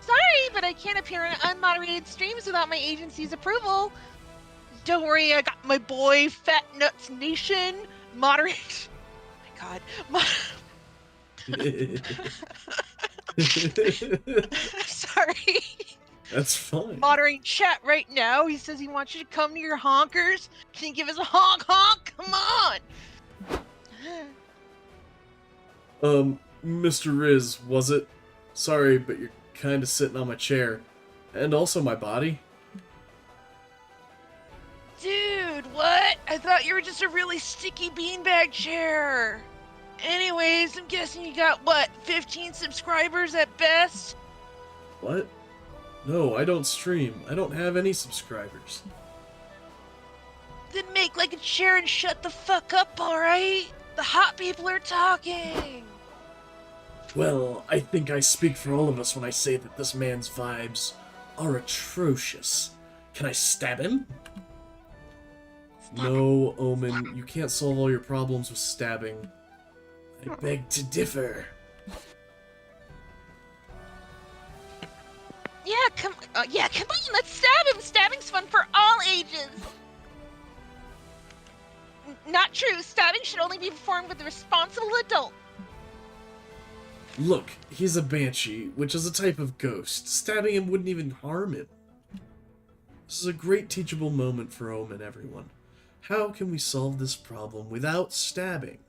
Sorry, but I can't appear in unmoderated streams without my agency's approval. Don't worry, I got my boy Fat Nuts Nation moderate. Oh my God. Sorry. That's fine. Moderating chat right now. He says he wants you to come to your honkers. Can you give us a honk honk? Come on. Mr. Riz, was it? Sorry, but you're kinda sitting on my chair. And also my body. Dude, what? I thought you were just a really sticky beanbag chair. Anyways, I'm guessing you got, what, 15 subscribers at best? What? No, I don't stream. I don't have any subscribers. Then make like a chair and shut the fuck up, alright? The hot people are talking. Well, I think I speak for all of us when I say that this man's vibes are atrocious. Can I stab him? No, Omen, you can't solve all your problems with stabbing. I beg to differ. Yeah, come on, let's stab him. Stabbing's fun for all ages. Not true. Stabbing should only be performed with a responsible adult. Look, he's a banshee, which is a type of ghost. Stabbing him wouldn't even harm him. This is a great teachable moment for Omen, everyone. How can we solve this problem without stabbing?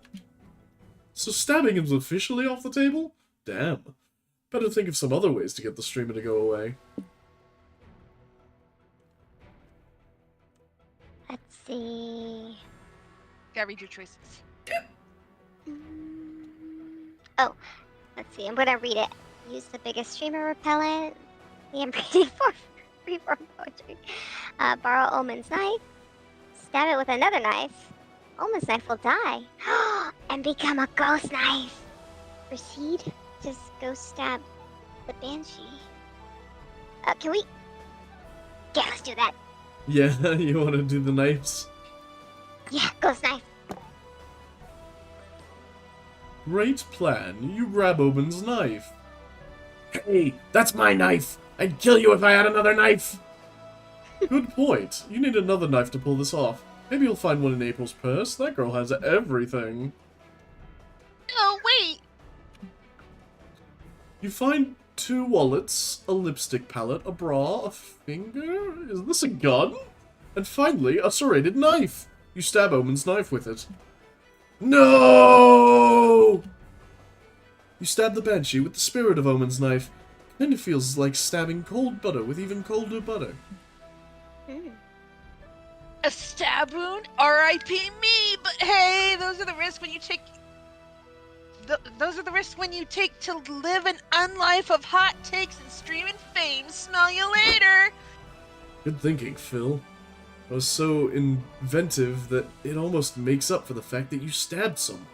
So stabbing him's officially off the table? Damn. Better think of some other ways to get the streamer to go away. Let's see. Gotta read your choices. Oh, let's see. I'm gonna read it. Use the biggest streamer repellent. The reading for freeform poetry. Borrow Omen's knife. Stab it with another knife. Omen's knife will die. And become a ghost knife. Proceed. Just go stab the banshee. Can we? Yeah, let's do that. Yeah, you want to do the knives? Yeah, ghost knife. Great plan. You grab Omen's knife. Hey, that's my knife! I'd kill you if I had another knife! Good point. You need another knife to pull this off. Maybe you'll find one in April's purse. That girl has everything. Oh, wait! You find 2 wallets, a lipstick palette, a bra, a finger? Is this a gun? And finally, a serrated knife. You stab Omen's knife with it. No! You stab the Banshee with the Spirit of Omen's knife. Kinda feels like stabbing cold butter with even colder butter. A stab wound? R.I.P. me! But hey, those are the risks when you take... those are the risks when you take to live an unlife of hot takes and streaming fame. Smell you later! Good thinking, Phil. I was so inventive that it almost makes up for the fact that you stabbed someone.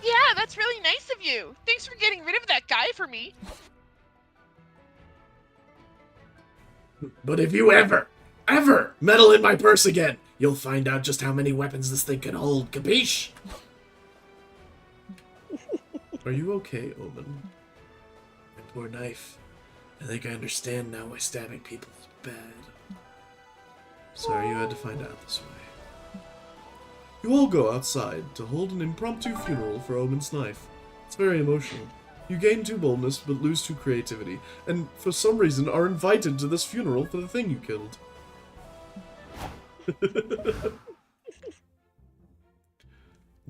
Yeah, that's really nice of you. Thanks for getting rid of that guy for me. But if you ever meddle in my purse again, you'll find out just how many weapons this thing can hold, capiche? Are you okay, Omen? My poor knife. I think I understand now why stabbing people is bad. Sorry you had to find out this way. You all go outside to hold an impromptu funeral for Omen's knife. It's very emotional. You gain 2 boldness, but lose 2 creativity, and for some reason are invited to this funeral for the thing you killed.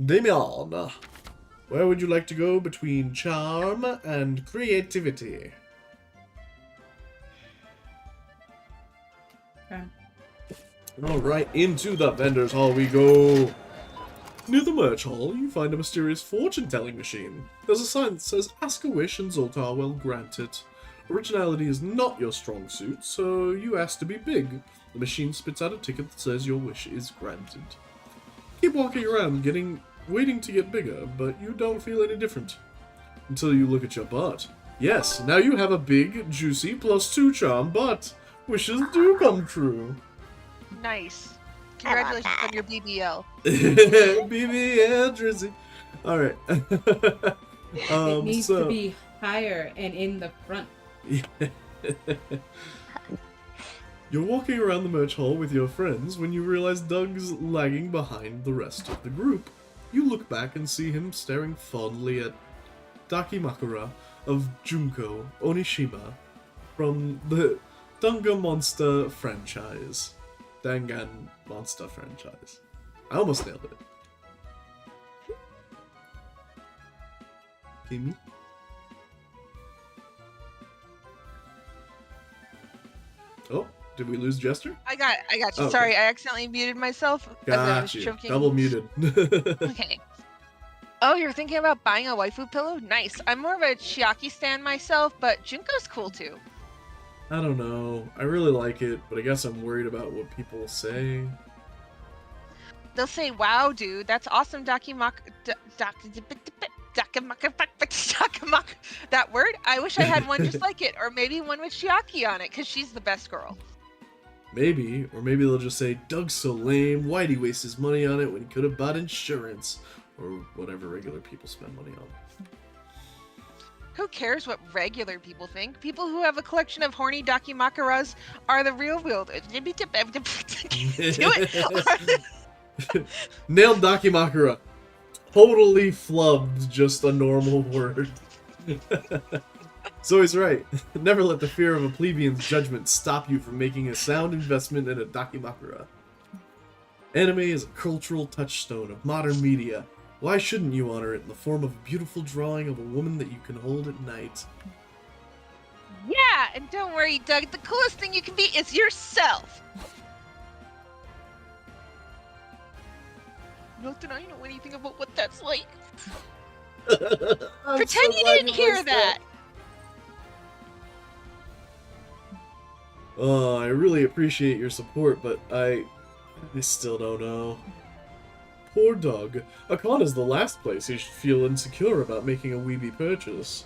Damian, where would you like to go between charm and creativity? Alright, into the vendor's hall we go. Near the merch hall, you find a mysterious fortune-telling machine. There's a sign that says, "Ask a wish and Zoltar will grant it." Originality is not your strong suit, so you ask to be big. The machine spits out a ticket that says your wish is granted. Keep walking around, waiting to get bigger, but you don't feel any different. Until you look at your butt. Yes, now you have a big, juicy, +2 charm butt. Wishes do come true. Nice. I love Congratulations that. on your BBL. BBL Drizzy. Alright. It needs to be higher and in the front. You're walking around the merch hall with your friends when you realize Doug's lagging behind the rest of the group. You look back and see him staring fondly at Dakimakura of Junko Onishima from the Dangan Monster franchise. Dangan Monster franchise. I almost nailed it. Kimi? Oh, did we lose Jester? I got you. Oh, okay. Sorry, I accidentally muted myself as I was Got you. choking. Double muted. Okay. Oh, you're thinking about buying a waifu pillow? Nice. I'm more of a Chiaki stan myself, but Junko's cool too. I don't know. I really like it, but I guess I'm worried about what people will say. They'll say, "Wow, dude, that's awesome, Dakimak." That word? I wish I had one just like it, or maybe one with Chiaki on it, because she's the best girl. Maybe, or maybe they'll just say, "Doug's so lame, why'd he waste his money on it when he could have bought insurance?" Or whatever regular people spend money on. Who cares what regular people think? People who have a collection of horny Dakimakuras are the real wielder. Do it! Nailed Dakimakura. Totally flubbed just a normal word. Zoe's right. Never let the fear of a plebeian's judgment stop you from making a sound investment in a Dakimakura. Anime is a cultural touchstone of modern media. Why shouldn't you honor it in the form of a beautiful drawing of a woman that you can hold at night? Yeah, and don't worry, Doug. The coolest thing you can be is yourself. Not that I know anything about what that's like. Pretend you didn't hear that. Oh, I really appreciate your support, but I still don't know. Poor Doug. A con is the last place he should feel insecure about making a weeby purchase.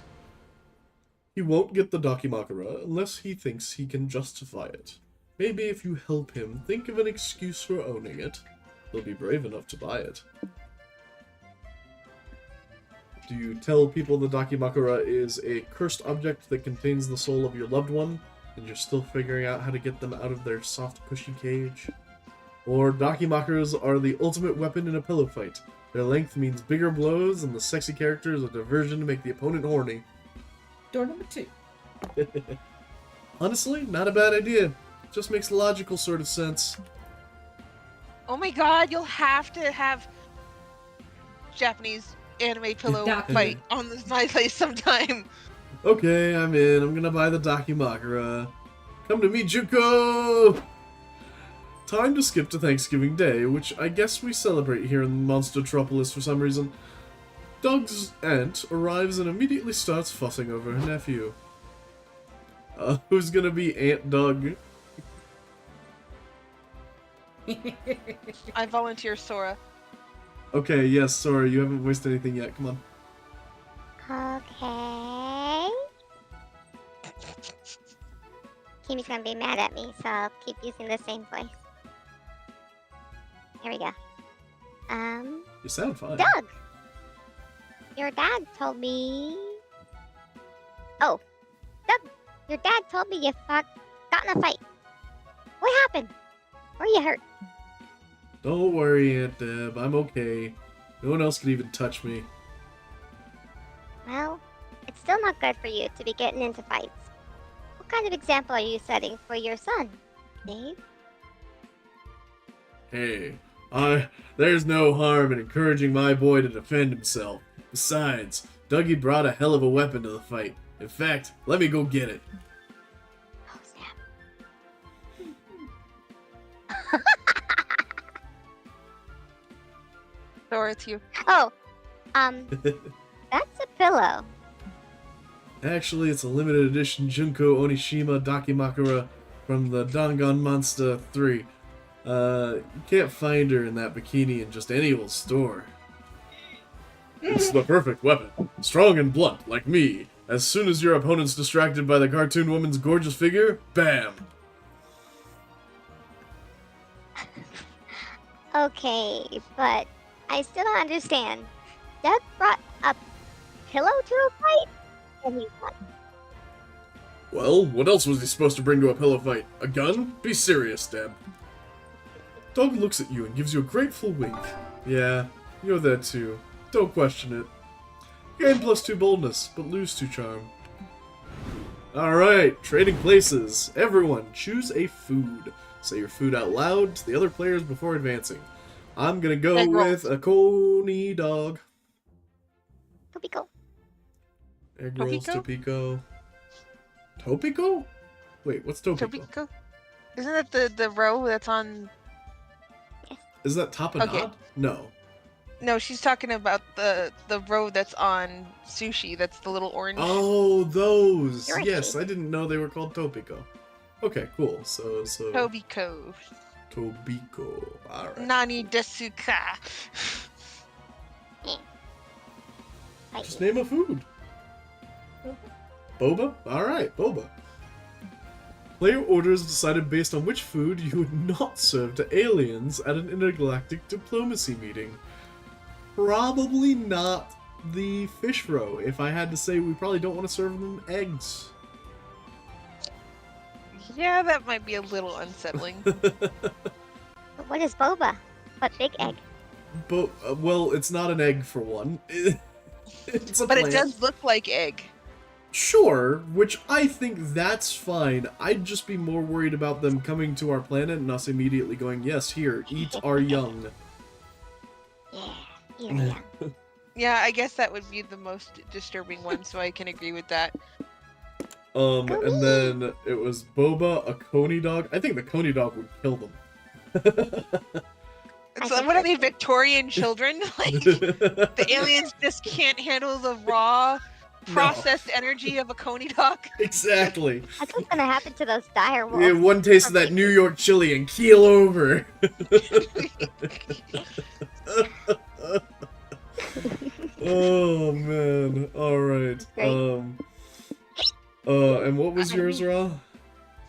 He won't get the Dakimakura unless he thinks he can justify it. Maybe if you help him think of an excuse for owning it, he'll be brave enough to buy it. Do you tell people the Dakimakura is a cursed object that contains the soul of your loved one, and you're still figuring out how to get them out of their soft, cushy cage? Or Dakimakuras are the ultimate weapon in a pillow fight. Their length means bigger blows, and the sexy character is a diversion to make the opponent horny. Door number 2. Honestly, not a bad idea. Just makes logical sort of sense. Oh my god, you'll have to have Japanese anime pillow Daki. fight on my place sometime. Okay, I'm in. I'm gonna buy the Dakimakura. Come to me, Juko! Time to skip to Thanksgiving Day, which I guess we celebrate here in Monstertropolis for some reason. Doug's aunt arrives and immediately starts fussing over her nephew. Who's gonna be Aunt Doug? I volunteer Sora. Okay, yes, sorry, you haven't voiced anything yet. Come on. Okay. Kimi's gonna be mad at me, so I'll keep using the same voice. Here we go. You sound fine. Doug! Your dad told me... Oh, Doug, your dad told me you got in a fight. What happened? Were you hurt? Don't worry, Aunt Deb. I'm okay. No one else can even touch me. Well, it's still not good for you to be getting into fights. What kind of example are you setting for your son, Dave? Hey, there's no harm in encouraging my boy to defend himself. Besides, Dougie brought a hell of a weapon to the fight. In fact, let me go get it. Oh, snap. Sora, it's you. Oh, that's a pillow. Actually, it's a limited edition Junko Onishima Dakimakura from the Dangan Monster 3. You can't find her in that bikini in just any old store. It's the perfect weapon. Strong and blunt, like me. As soon as your opponent's distracted by the cartoon woman's gorgeous figure, bam! Okay, but I still don't understand. Doug brought a pillow to a fight? And he won. Well, what else was he supposed to bring to a pillow fight? A gun? Be serious, Deb. Doug looks at you and gives you a grateful wink. Yeah, you're there too. Don't question it. Gain +2 boldness, but lose 2 charm. Alright, trading places. Everyone, choose a food. Say your food out loud to the other players before advancing. I'm gonna go Egg rolls. with a coney dog. Topiko. Egg rolls, Topiko? Topiko. Topiko? Wait, what's Topiko? Topiko? Isn't that the row that's on... Is that tapenade? Okay. No. No, she's talking about the row that's on sushi. That's the little orange. Oh, those! You're Yes, right. I didn't know they were called Topiko. Okay, cool. So Tobiko. Tobiko. Alright. Nani desuka. Fight Just me. name a food. Boba? Alright, boba. Player orders decided based on which food you would not serve to aliens at an intergalactic diplomacy meeting. Probably not the fish row. If I had to say, we probably don't want to serve them eggs. Yeah, that might be a little unsettling. But what is boba? But big egg. Well, it's not an egg for one. It's a But it plant. does look like egg. Sure, which I think that's fine. I'd just be more worried about them coming to our planet and us immediately going, yes, here, eat our young. Yeah. Yeah, I guess that would be the most disturbing one, so I can agree with that. And then it was Boba, a coney dog. I think the coney dog would kill them. It's like, what are they, Victorian children? Like, the aliens just can't handle the raw, processed energy of a coney dog? Exactly. That's what's gonna happen to those dire wolves. Yeah, one taste of that New York chili and keel over. Oh man. Alright. Great. And what was yours, Ra?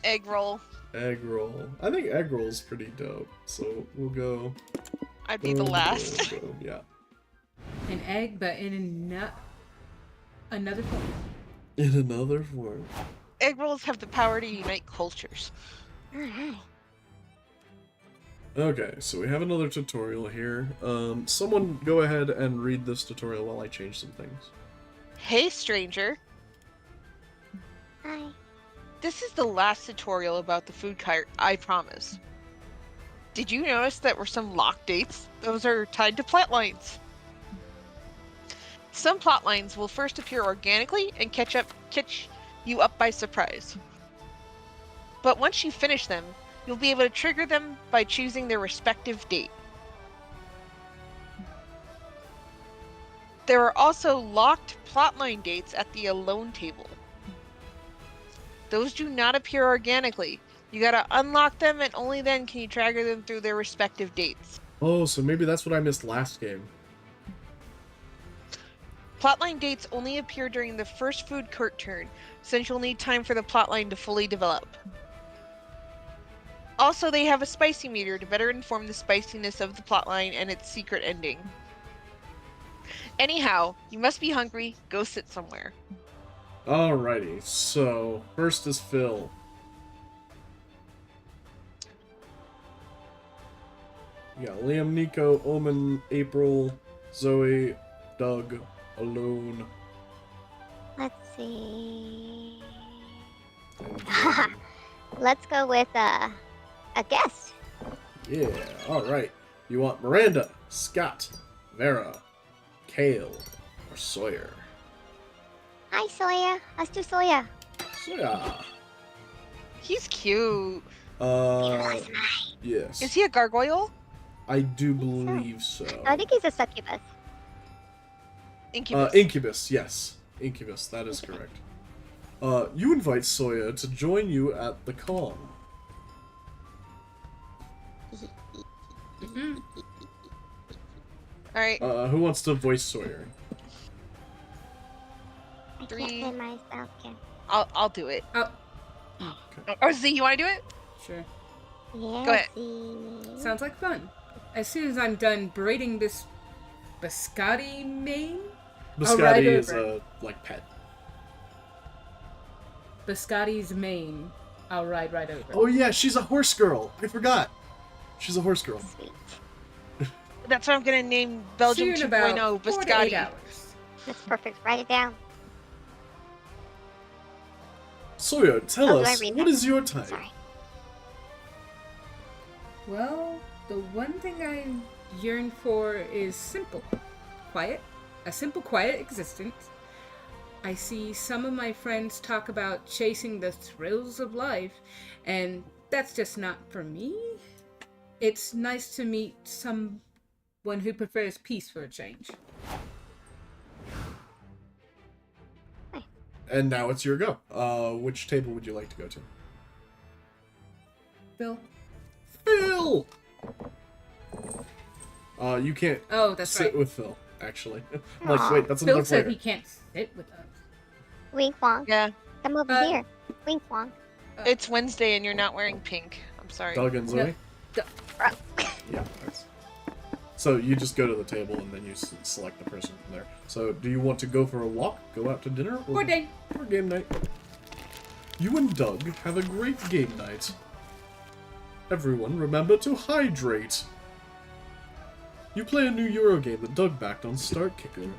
Egg roll. Egg roll. I think egg roll's pretty dope. So we'll go. I'd be the last. Boom, yeah. An egg, but in another form. In another form. Egg rolls have the power to unite cultures. Alright. Okay, so we have another tutorial here. Someone go ahead and read this tutorial while I change some things. Hey, stranger. Hi. This is the last tutorial about the food cart, I promise. Did you notice that were some lock dates? Those are tied to plant lines. Some plot lines will first appear organically and catch you up by surprise. But once you finish them, you'll be able to trigger them by choosing their respective date. There are also locked plotline dates at the alone table. Those do not appear organically. You gotta unlock them, and only then can you trigger them through their respective dates. Oh, so maybe that's what I missed last game. Plotline dates only appear during the first food court turn, since you'll need time for the plotline to fully develop. Also, they have a spicy meter to better inform the spiciness of the plotline and its secret ending. Anyhow, you must be hungry. Go sit somewhere. Alrighty, so first is Phil. You got Liam, Nico, Omen, April, Zoe, Doug, Alone, Let's see. and Jordan. Let's go with a guest. Yeah, alright. You want Miranda, Scott, Vera, Kale, or Sawyer? Hi, Soya. Let's do Soya. Sawyer. He's cute. Yes. Is he a gargoyle? I do believe so. I think he's a succubus. Incubus. Incubus, yes. Incubus, that is correct. You invite Sawyer to join you at the con. Alright, Who wants to voice Sawyer? I Three. can't say myself, can. I'll do it. Oh, Or Z, you want to do it? sure. Yeah. Go ahead. Sounds like fun. As soon as I'm done braiding this biscotti mane, I'll ride Biscotti is over. like pet. Biscotti's mane, I'll ride right over. Oh yeah, she's a horse girl. I forgot. She's a horse girl. Sweet. That's what I'm gonna name Belgium Soon about 2.0 4 to 8 Biscotti. hours. That's perfect. Write it down. Sawyer, tell Oh, do I us, read what that? is your type? Sorry. Well, the one thing I yearn for is simple. Quiet. A simple, quiet existence. I see some of my friends talk about chasing the thrills of life, and that's just not for me. It's nice to meet someone who prefers peace for a change. And now it's your go. Which table would you like to go to? Bill? Phil! You can't Oh, that's sit right. with Phil, actually. I'm like, Aw. wait, that's Bill another said player. he can't sit with us. Wink wonk. Yeah, Come over here. Wink wonk. it's Wednesday and you're not wearing pink. I'm sorry. Doug and Zoe? No. Yeah, that's... So you just go to the table and then you select the person from there. So do you want to go for a walk, go out to dinner, Or day. or game night? You and Doug have a great game night. Everyone remember to hydrate. You play a new Euro game that Doug backed on Start Kicker.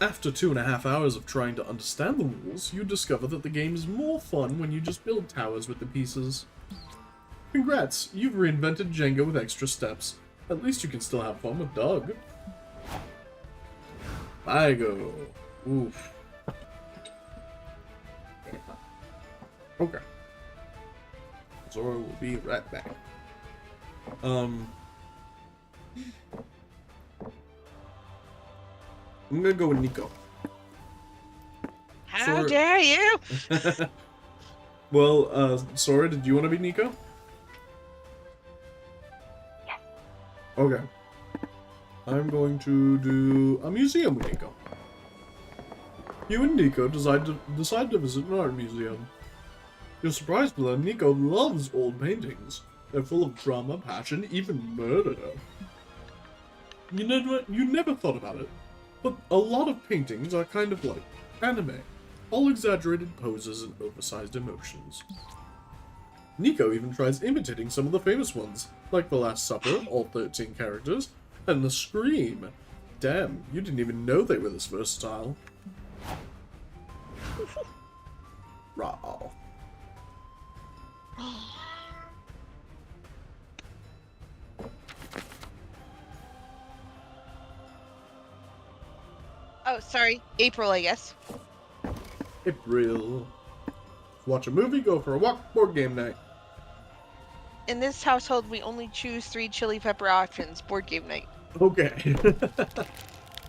After 2.5 hours of trying to understand the rules, you discover that the game is more fun when you just build towers with the pieces. Congrats, you've reinvented Jenga with extra steps. At least you can still have fun with Doug. Igo. Oof. Okay. Zora will be right back. I'm gonna go with Nico. How Sora- dare you? Well, Sora, did you want to be Nico? Yes. Okay. I'm going to do a museum with Nico. You and Nico decide to visit an art museum. You're surprised to learn Nico loves old paintings. They're full of drama, passion, even murder. You never thought about it, but a lot of paintings are kind of like anime. All exaggerated poses and oversized emotions. Nico even tries imitating some of the famous ones, like The Last Supper, all 13 characters, and The Scream. Damn, you didn't even know they were this versatile. Raw. Oh, sorry. April, I guess. April. Watch a movie, go for a walk, board game night. In this household, we only choose 3 chili pepper options. Board game night. Okay.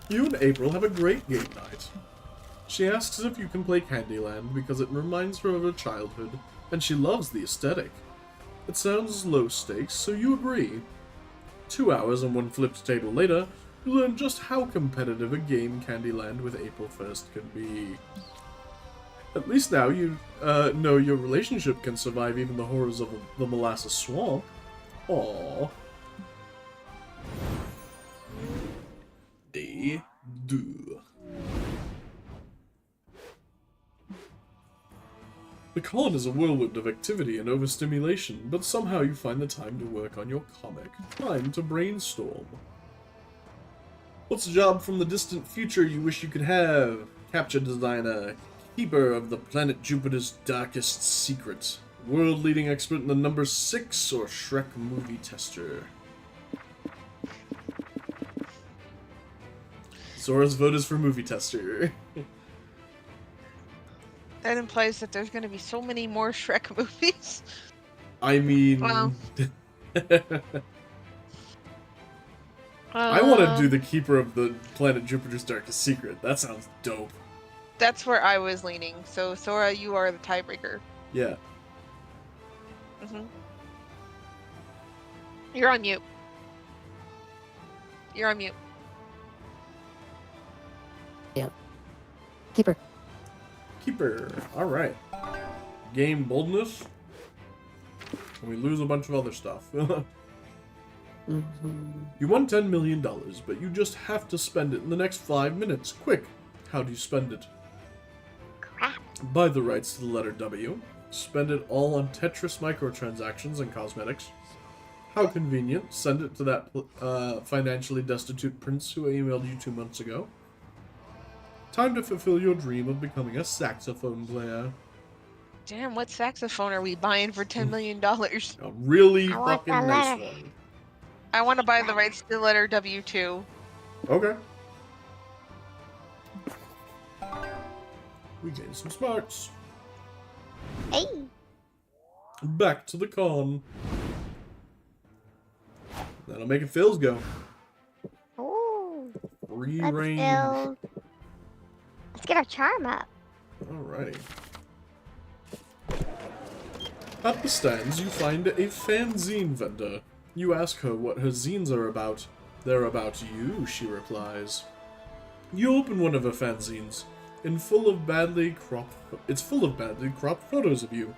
You and April have a great game night. She asks if you can play Candyland because it reminds her of her childhood, and she loves the aesthetic. It sounds low stakes, so you agree. 2 hours and 1 flipped table later, you learn just how competitive a game Candyland with April First can be. At least now you know your relationship can survive even the horrors of the molasses swamp. Aww. Day 2. The con is a whirlwind of activity and overstimulation, but somehow you find the time to work on your comic. Time to brainstorm. What's a job from the distant future you wish you could have? Capture designer, keeper of the planet Jupiter's darkest secret, world-leading expert in the number 6, or Shrek movie tester? Zora's vote is for movie tester. That implies that there's going to be so many more Shrek movies. I mean... Wow. I want to do the keeper of the planet Jupiter's darkest secret. That sounds dope. That's where I was leaning. So, Sora, you are the tiebreaker. Yeah. You're on mute. You're on mute. Keeper. Keeper. Alright. Game boldness. And we lose a bunch of other stuff. You won $10 million, but you just have to spend it in the next 5 minutes. Quick. How do you spend it? Crap. Buy the rights to the letter W. Spend it all on Tetris microtransactions and cosmetics. How convenient. Send it to that financially destitute prince who emailed you 2 months ago. Time to fulfill your dream of becoming a saxophone player. Damn, what saxophone are we buying for $10 million? A really I want fucking that nice letter. one. I want to buy the rights to the letter W too. Okay. We gained some smarts. Hey. Back to the con. That'll make it Phil's go. Ooh. Free Let's range. build. Let's get our charm up. Alrighty. At the stands, you find a fanzine vendor. You ask her what her zines are about. They're about you, she replies. You open one of her fanzines. It's full of badly cropped photos of you.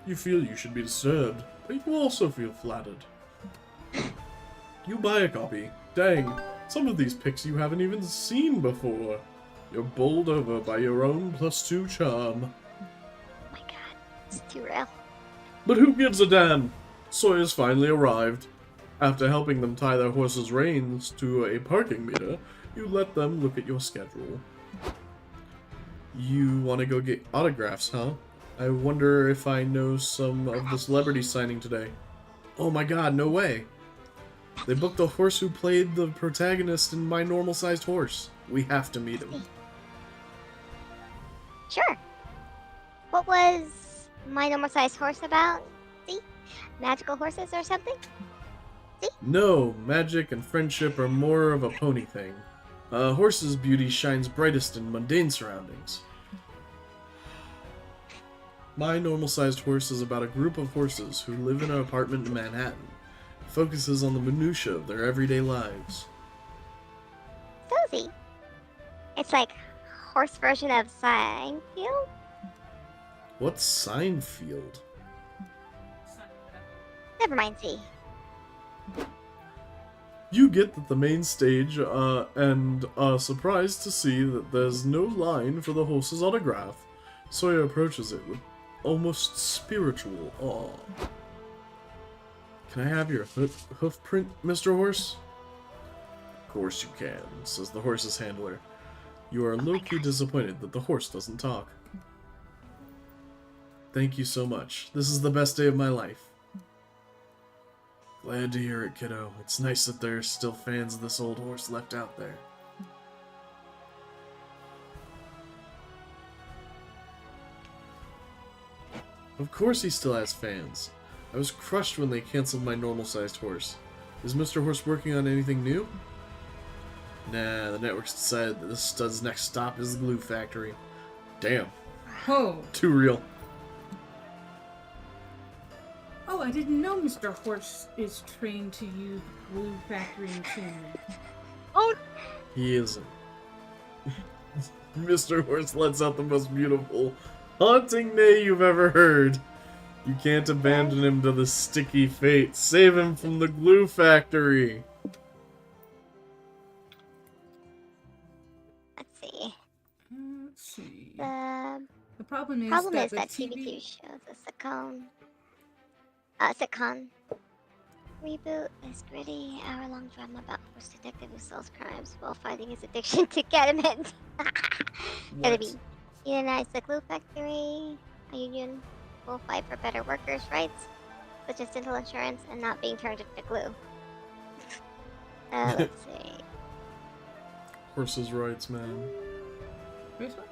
You feel you should be disturbed, but you also feel flattered. You buy a copy. Dang, some of these pics you haven't even seen before. You're bowled over by your own +2 charm. Oh my god. It's too real. But who gives a damn? Sawyer's finally arrived. After helping them tie their horses' reins to a parking meter, you let them look at your schedule. You want to go get autographs, huh? I wonder if I know some of the celebrities signing today. Oh my god, no way. They booked the horse who played the protagonist in My Normal-Sized Horse. We have to meet him. Sure. What was My Normal Sized Horse about? See? Magical horses or something? No, magic and friendship are more of a pony thing. A horse's beauty shines brightest in mundane surroundings. My Normal-Sized Horse is about a group of horses who live in an apartment in Manhattan. It focuses on the minutiae of their everyday lives. Sozy. It's like horse version of Seinfeld? What's Seinfeld? Never mind, Z. You get that the main stage, and are surprised to see that there's no line for the horse's autograph. Sawyer approaches it with almost spiritual awe. Can I have your hoof print, Mr. Horse? Of course you can, says the horse's handler. You are low-key disappointed that the horse doesn't talk. Thank you so much. This is the best day of my life. Glad to hear it, kiddo. It's nice that there's still fans of this old horse left out there. Of course he still has fans. I was crushed when they canceled my normal-sized horse. Is Mr. Horse working on anything new? Nah, the network's decided that the stud's next stop is the glue factory. Damn. Oh. Too real. Oh, I didn't know Mr. Horse is trained to use glue factory machinery. Oh, He isn't. Mr. Horse lets out the most beautiful, haunting neigh you've ever heard. You can't abandon him to the sticky fate. Save him from the glue factory. Let's see. Let's see. The The problem is problem that is the that TV... TV shows a sitcom reboot is gritty, hour-long drama about a horse detective who solves crimes while fighting his addiction to ketamine. Gotta be. Unionize the glue factory. A union will fight for better workers' rights, such as dental insurance and not being turned into glue. Let's see. Horses' rights, man. First one?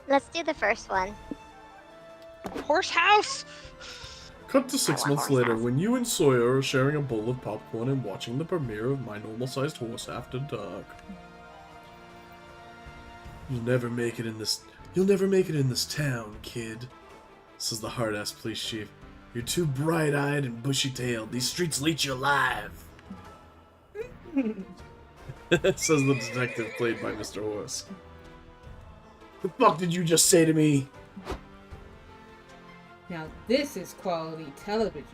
Let's do the first one. horse house! Cut to 6 I want months horse later house. when you and Sawyer are sharing a bowl of popcorn and watching the premiere of My Normal-Sized Horse After Dark. You'll never make it in this town, kid, says the hard-ass police chief. You're too bright-eyed and bushy-tailed. These streets will eat you alive. Says the detective played by Mr. Horse. The fuck did you just say to me? Now this is quality television.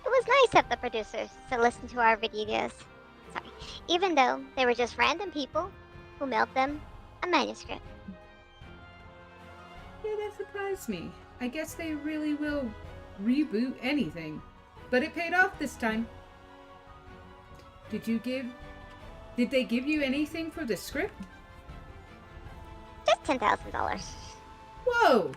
It was nice of the producers to listen to our videos. Sorry. Even though they were just random people who mailed them a manuscript. Yeah, that surprised me. I guess they really will reboot anything. But it paid off this time. Did they give you anything for the script? Just $10,000. Whoa!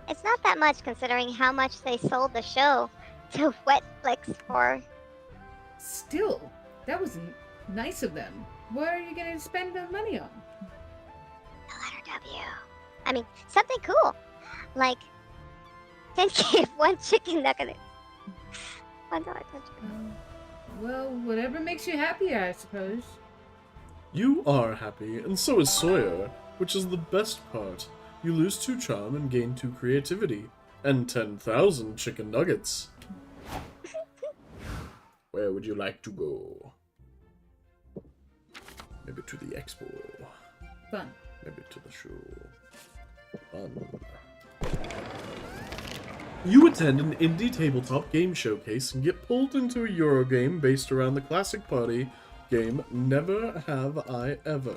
It's not that much considering how much they sold the show to Netflix for. Still, that was nice of them. What are you gonna spend the money on? The letter W. I mean, something cool. Like 10K of one chicken nugget. $1 touchdown. Well, whatever makes you happy, I suppose. You are happy, and so is Sawyer, which is the best part. You lose 2 charm and gain 2 creativity, and 10,000 chicken nuggets. Where would you like to go? Maybe to the expo. Fun. Maybe to the show. Fun. You attend an indie tabletop game showcase and get pulled into a Eurogame based around the classic party game Never Have I Ever.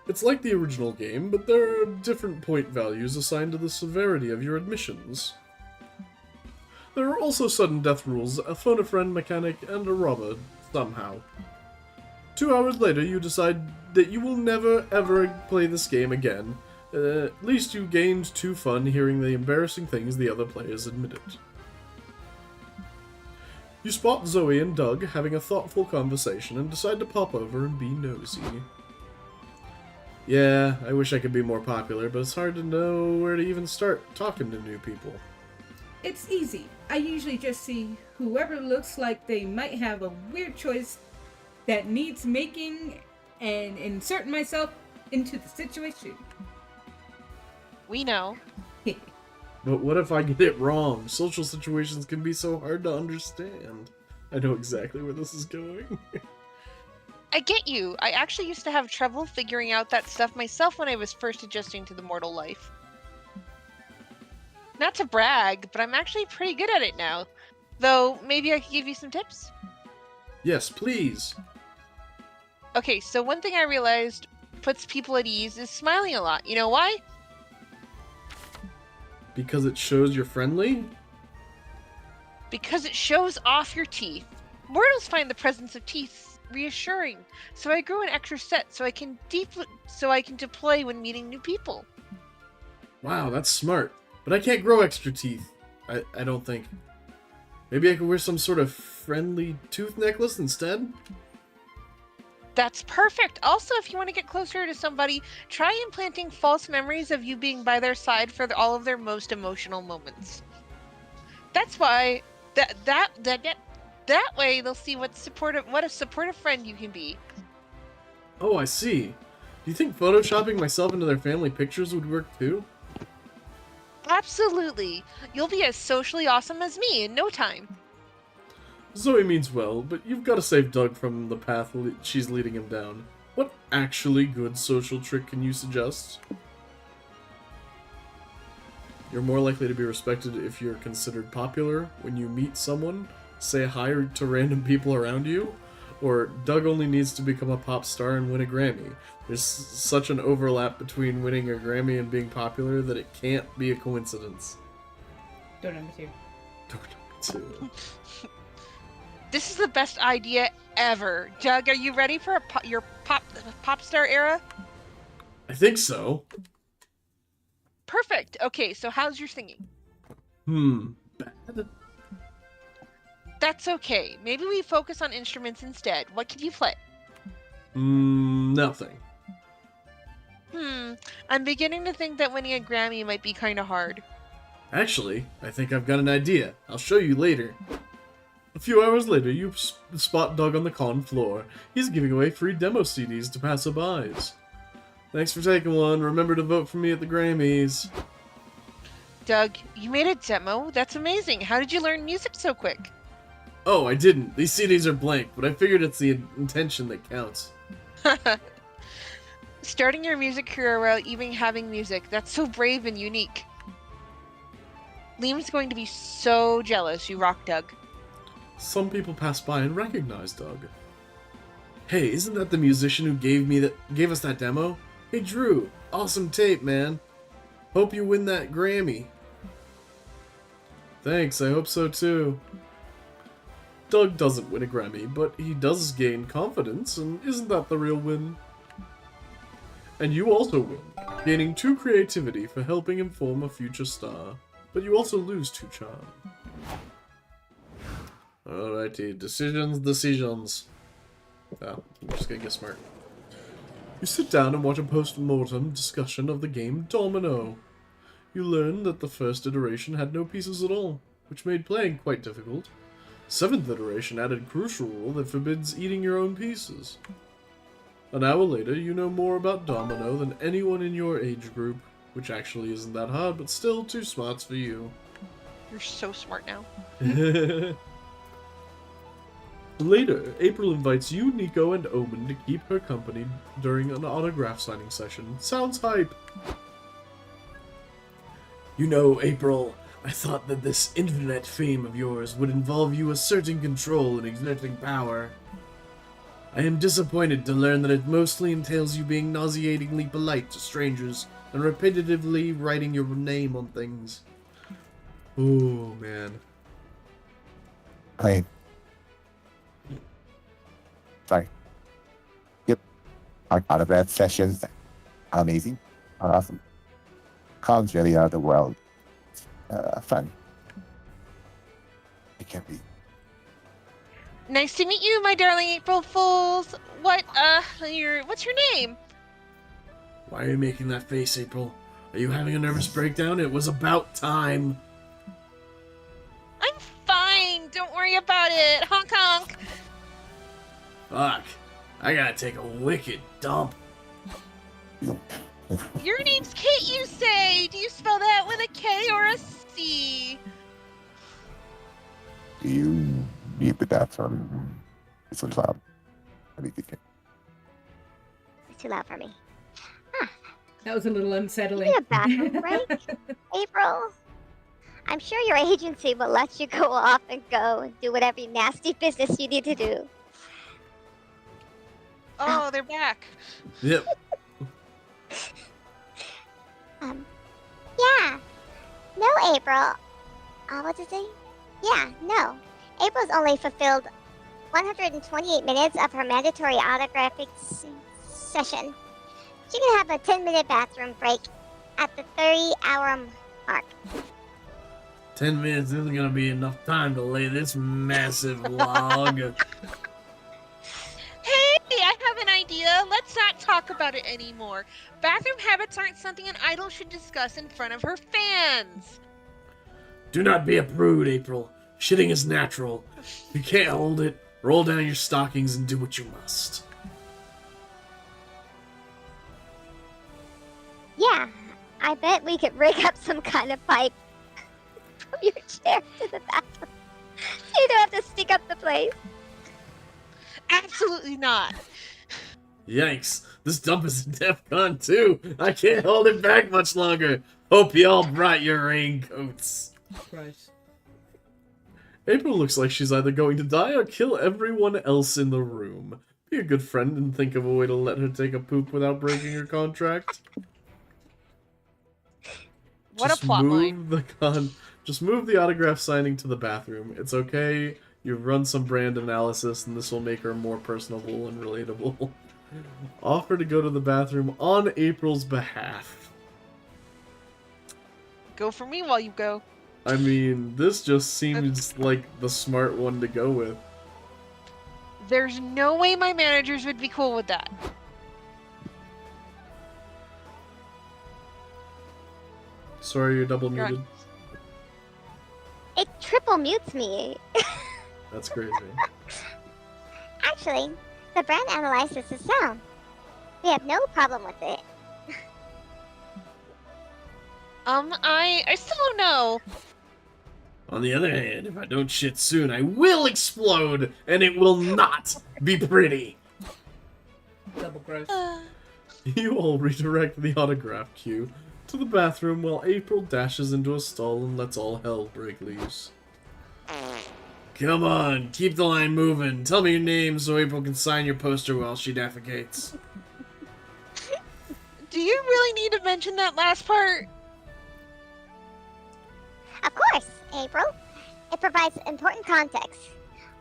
It's like the original game, but there are different point values assigned to the severity of your admissions. There are also sudden death rules, a phone-a-friend mechanic, and a robber, somehow. 2 hours later, you decide that you will never ever play this game again. At least you gained 2 fun hearing the embarrassing things the other players admitted. You spot Zoe and Doug having a thoughtful conversation and decide to pop over and be nosy. Yeah, I wish I could be more popular, but it's hard to know where to even start talking to new people. It's easy. I usually just see whoever looks like they might have a weird choice that needs making and insert myself into the situation. We know. But what if I get it wrong? Social situations can be so hard to understand. I know exactly where this is going. I get you. I actually used to have trouble figuring out that stuff myself when I was first adjusting to the mortal life. Not to brag, but I'm actually pretty good at it now. Though, maybe I could give you some tips? Yes, please. Okay, so one thing I realized puts people at ease is smiling a lot. You know why? Because it shows you're friendly? Because it shows off your teeth. Mortals find the presence of teeth reassuring, so I grew an extra set so I can deploy when meeting new people. Wow, that's smart. But I can't grow extra teeth. I don't think. Maybe I could wear some sort of friendly tooth necklace instead? That's perfect. Also, if you want to get closer to somebody, try implanting false memories of you being by their side for all of their most emotional moments. That's why that way they'll see what a supportive friend you can be. Oh, I see. Do you think photoshopping myself into their family pictures would work too? Absolutely. You'll be as socially awesome as me in no time. Zoe means well, but you've got to save Doug from the path she's leading him down. What actually good social trick can you suggest? You're more likely to be respected if you're considered popular when you meet someone, say hi to random people around you, or Doug only needs to become a pop star and win a Grammy. There's such an overlap between winning a Grammy and being popular that it can't be a coincidence. Door number 2. Door number 2. This is the best idea ever. Doug, are you ready for your pop star era? I think so. Perfect. Okay, so how's your singing? Bad? That's okay. Maybe we focus on instruments instead. What can you play? Nothing. I'm beginning to think that winning a Grammy might be kind of hard. Actually, I think I've got an idea. I'll show you later. A few hours later, you spot Doug on the con floor. He's giving away free demo CDs to passerbys. Thanks for taking one. Remember to vote for me at the Grammys. Doug, you made a demo? That's amazing. How did you learn music so quick? Oh, I didn't. These CDs are blank, but I figured it's the intention that counts. Starting your music career without even having music, that's so brave and unique. Liam's going to be so jealous you rock, Doug. Some people pass by and recognize Doug. Hey, isn't that the musician who gave us that demo? Hey Drew, awesome tape, man. Hope you win that Grammy. Thanks, I hope so too. Doug doesn't win a Grammy, but he does gain confidence, and isn't that the real win? And you also win, gaining 2 creativity for helping him form a future star, but you also lose 2 charm. Alrighty, decisions. Oh, I'm just gonna get smart. You sit down and watch a post-mortem discussion of the game Domino. You learn that the first iteration had no pieces at all, which made playing quite difficult. 7th iteration added a crucial rule that forbids eating your own pieces. An hour later, you know more about Domino than anyone in your age group, which actually isn't that hard, but still too smarts for you. You're so smart now. Later, April invites you, Nico, and Omen to keep her company during an autograph signing session. Sounds hype! You know, April, I thought that this internet fame of yours would involve you asserting control and exerting power. I am disappointed to learn that it mostly entails you being nauseatingly polite to strangers and repetitively writing your name on things. Oh, man. Sorry. Yep. Our autograph sessions are amazing. Are awesome. Cons really are the world. Fun. It can be. Nice to meet you, my darling April Fools. What's your name? Why are you making that face, April? Are you having a nervous breakdown? It was about time. I'm fine. Don't worry about it. Honk honk. Fuck. I gotta take a wicked dump. Your name's Kate, you say. Do you spell that with a K or a C? Do you need the bathroom? It's loud. Let me think. It's too loud for me. That was a little You unsettling. need a bathroom break, April. I'm sure your agency will let you go off and go and do whatever nasty business you need to do. Oh, they're back. Yep. Yeah. No, April. What's it say? Yeah, no. April's only fulfilled 128 minutes of her mandatory autographic session. She can have a 10-minute bathroom break at the 30-hour mark. 10 minutes isn't gonna be enough time to lay this massive log. Hey, I have an idea. Let's not talk about it anymore. Bathroom habits aren't something an idol should discuss in front of her fans. Do not be a prude, April. Shitting is natural. If you can't hold it, roll down your stockings and do what you must. Yeah, I bet we could rig up some kind of pipe from your chair to the bathroom. So you don't have to stick up the place. Absolutely not. Yikes, this dump is in DEFCON 2. I can't hold it back much longer. Hope y'all brought your raincoats. Christ. April looks like she's either going to die or kill everyone else in the room. Be a good friend and think of a way to let her take a poop without breaking her contract. What a plot line. Just move the autograph signing to the bathroom. It's okay. You've run some brand analysis, and this will make her more personable and relatable. Offer to go to the bathroom on April's behalf. Go for me while you go. I mean, this just seems like the smart one to go with. There's no way my managers would be cool with that. Sorry, you're double muted. It triple mutes me. That's crazy. Actually, the brand analysis is sound. We have no problem with it. I still don't know. On the other hand, if I don't shit soon, I will explode, and it will not be pretty. Double gross. You all redirect the autograph queue to the bathroom while April dashes into a stall and lets all hell break loose. Come on, keep the line moving. Tell me your name so April can sign your poster while she defecates. Do you really need to mention that last part? Of course, April. It provides important context.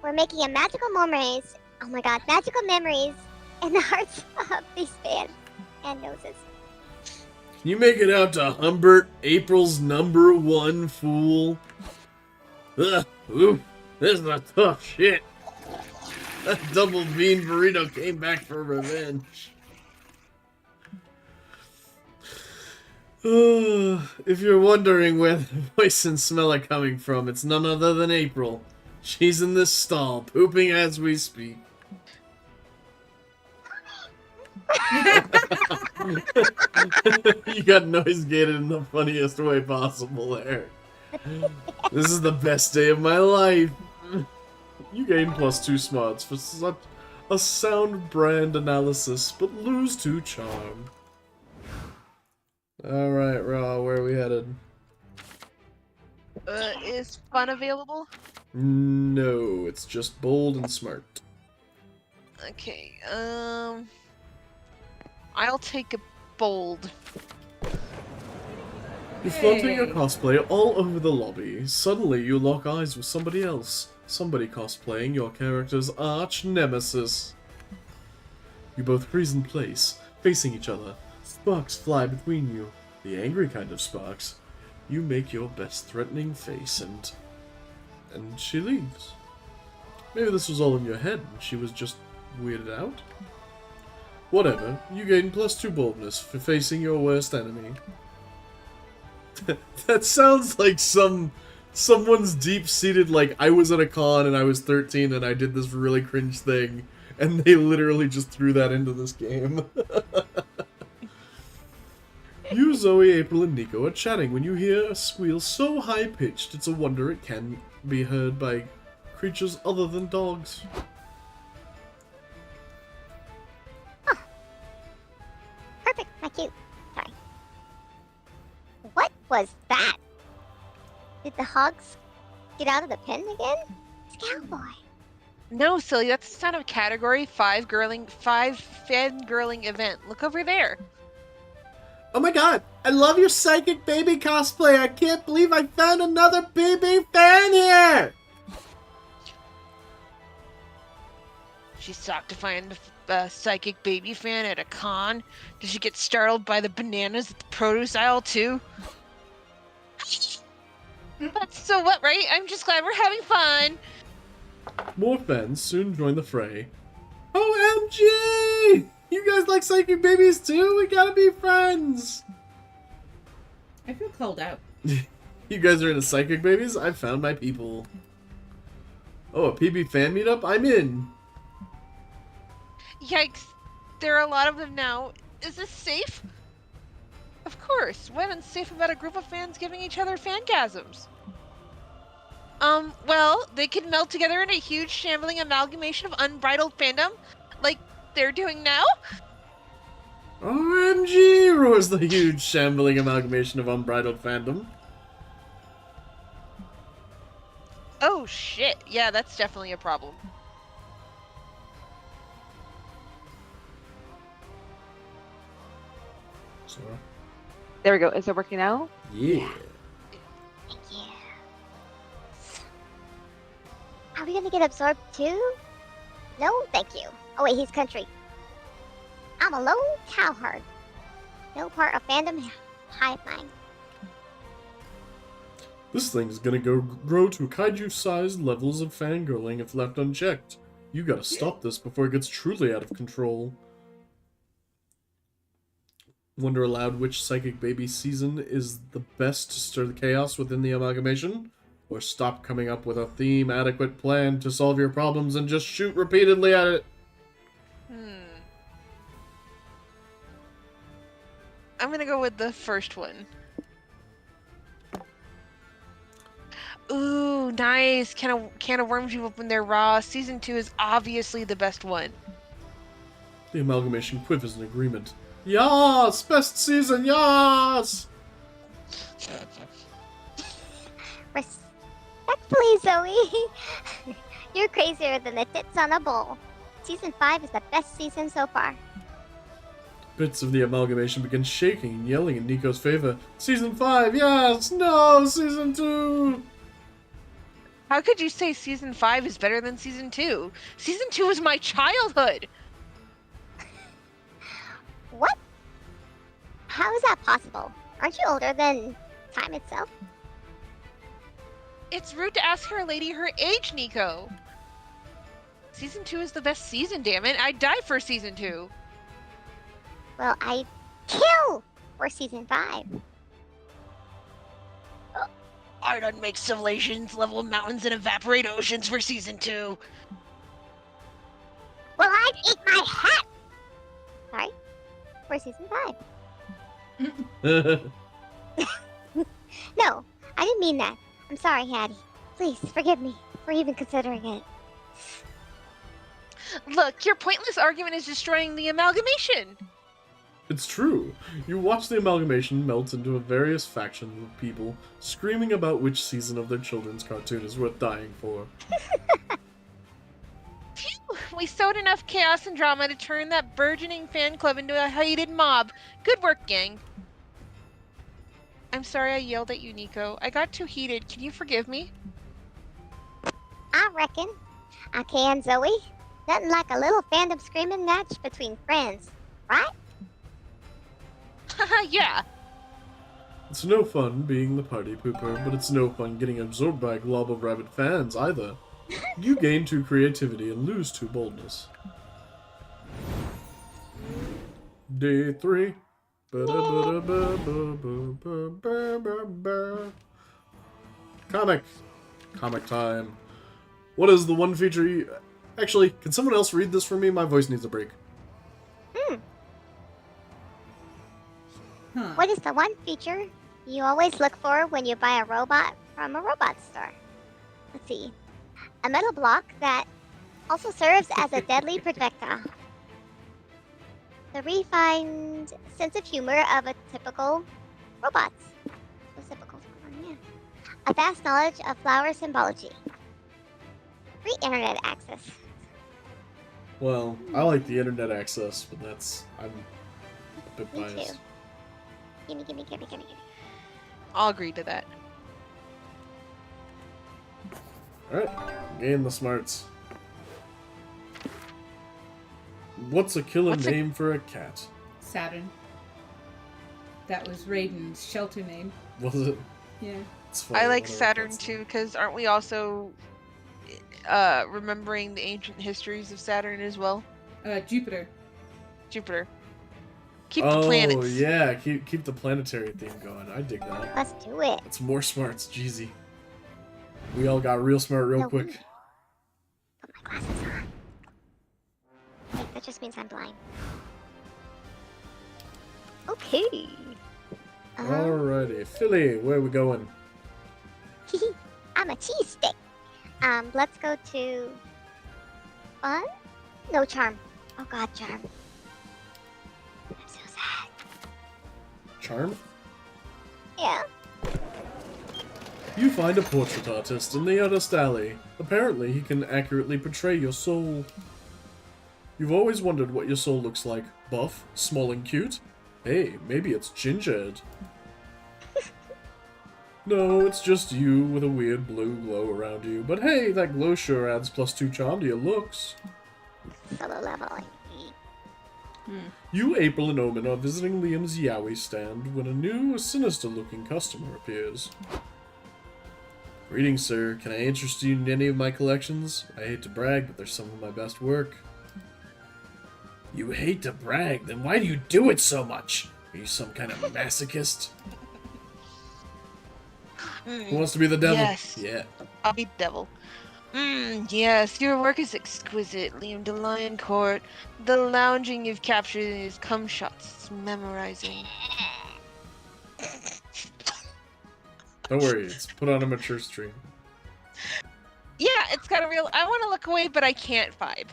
We're making a magical memories. Oh my god, magical memories in the hearts of these fans and noses. Can you make it out to Humbert, April's #1 fool? Ugh, ooh, this is a tough shit. That double bean burrito came back for revenge. If you're wondering where the voice and smell are coming from, it's none other than April. She's in this stall, pooping as we speak. You got noise gated in the funniest way possible there. This is the best day of my life. You gain +2 smarts for such a sound brand analysis, but lose 2 charm. Alright, Raw, where are we headed? Is fun available? No, it's just bold and smart. Okay, I'll take a bold. You're flaunting your cosplay all over the lobby. Suddenly, you lock eyes with somebody else. Somebody cosplaying your character's arch nemesis. You both freeze in place, facing each other. Sparks fly between you. The angry kind of sparks. You make your best threatening face and she leaves. Maybe this was all in your head and she was just weirded out? Whatever, you gain +2 boldness for facing your worst enemy. That sounds like someone's deep-seated, like, I was at a con and I was 13 and I did this really cringe thing, and they literally just threw that into this game. You, Zoe, April, and Nico are chatting when you hear a squeal so high-pitched it's a wonder it can be heard by creatures other than dogs. Perfect, my cute. Sorry. What was that? Did the hogs get out of the pen again? It's Cowboy. No, silly, that's the sound of category 5 fangirling event. Look over there. Oh my god, I love your psychic baby cosplay. I can't believe I found another baby fan here. She shocked to find a psychic baby fan at a con. Did she get startled by the bananas at the produce aisle too? That's so what, right? I'm just glad we're having fun. More fans soon join the fray. OMG! You guys like psychic babies too? We gotta be friends. I feel called out. You guys are into psychic babies? I found my people. Oh, a PB fan meetup? I'm in. Yikes. There are a lot of them now. Is this safe? Of course. What unsafe about a group of fans giving each other fangasms? Well, they could meld together in a huge shambling amalgamation of unbridled fandom, like they're doing now? OMG, roars the huge shambling amalgamation of unbridled fandom. Oh shit, yeah, that's definitely a problem. Sora? There we go. Is it working now? Yeah. Thank you. Are we gonna get absorbed too? No, thank you. Oh wait, he's country. I'm a lone cowherd. No part of fandom hive mind. This thing's gonna grow to kaiju-sized levels of fangirling if left unchecked. You gotta stop this before it gets truly out of control. Wonder aloud which psychic baby season is the best to stir the chaos within the amalgamation? Or stop coming up with a theme-adequate plan to solve your problems and just shoot repeatedly at it? I'm gonna go with the first one. Ooh, nice. Can of worms you've opened there, raw. Season 2 is obviously the best one. The amalgamation quivers in agreement. Yas! Best season, yas! Respectfully, Zoe. You're crazier than the tits on a bowl. Season 5 is the best season so far. Bits of the amalgamation begin shaking and yelling in Nico's favor. Season 5, yes! No! Season 2! How could you say Season 5 is better than Season 2? Season 2 was my childhood! What? How is that possible? Aren't you older than time itself? It's rude to ask her lady her age, Nico. Season 2 is the best season, damn it. I'd die for Season 2. Well, I'd kill for Season 5. I'd unmake civilizations, level mountains, and evaporate oceans for Season 2. Well, I'd eat my hat! Sorry? For Season 5. No, I didn't mean that. I'm sorry, Hattie. Please, forgive me for even considering it. Look, your pointless argument is destroying the amalgamation. It's true. You watch the amalgamation melt into various factions of people screaming about which season of their children's cartoon is worth dying for. Phew, we sowed enough chaos and drama to turn that burgeoning fan club into a hated mob. Good work, gang. I'm sorry I yelled at you, Nico. I got too heated. Can you forgive me? I reckon. I can, Zoe. Nothing like a little fandom screaming match between friends, right? Haha, yeah. It's no fun being the party pooper, but it's no fun getting absorbed by a glob of rabid fans either. You gain 2 creativity and lose 2 boldness. Day 3. Comic time. What is the one feature you... Actually, can someone else read this for me? My voice needs a break. Huh. What is the one feature you always look for when you buy a robot from a robot store? Let's see. A metal block that also serves as a deadly projectile. The refined sense of humor of a typical robot. Yeah. A vast knowledge of flower symbology. Free internet access. Well, I like the internet access, but I'm a bit Me biased. too. Gimme. I'll agree to that. Alright, gain the smarts. What's a killer What's a- name for a cat? Saturn. That was Raiden's shelter name. Was it? Yeah. It's funny, I like whatever, Saturn that's- too, because aren't we also remembering the ancient histories of Saturn as well? Jupiter. Jupiter. Keep the planets. Oh, yeah, keep the planetary theme going. I dig that. Let's do it. It's more smarts, Jeezy. We all got real smart real No, quick. Put my glasses on. Wait, that just means I'm blind. Okay. Alrighty. Philly, where are we going? I'm a cheesesteak. Let's go to fun? No, charm. Oh god, charm. I'm so sad. Charm? Yeah. You find a portrait artist in the artist alley. Apparently, he can accurately portray your soul. You've always wondered what your soul looks like. Buff, small and cute? Hey, maybe it's gingered. No, it's just you with a weird blue glow around you. But hey, that glow sure adds +2 charm to your looks. Solo leveling. You, April, and Omen are visiting Liam's Yowie stand when a new, sinister-looking customer appears. Greetings, sir. Can I interest you in any of my collections? I hate to brag, but they're some of my best work. You hate to brag? Then why do you do it so much? Are you some kind of masochist? Who wants to be the devil? Yes. Yeah. I'll be devil. Yes, your work is exquisite, Liam de Lioncourt. The lounging you've captured in his cum shots is memorizing. Don't worry, it's put on a mature stream. Yeah, it's got a real I want to look away, but I can't vibe.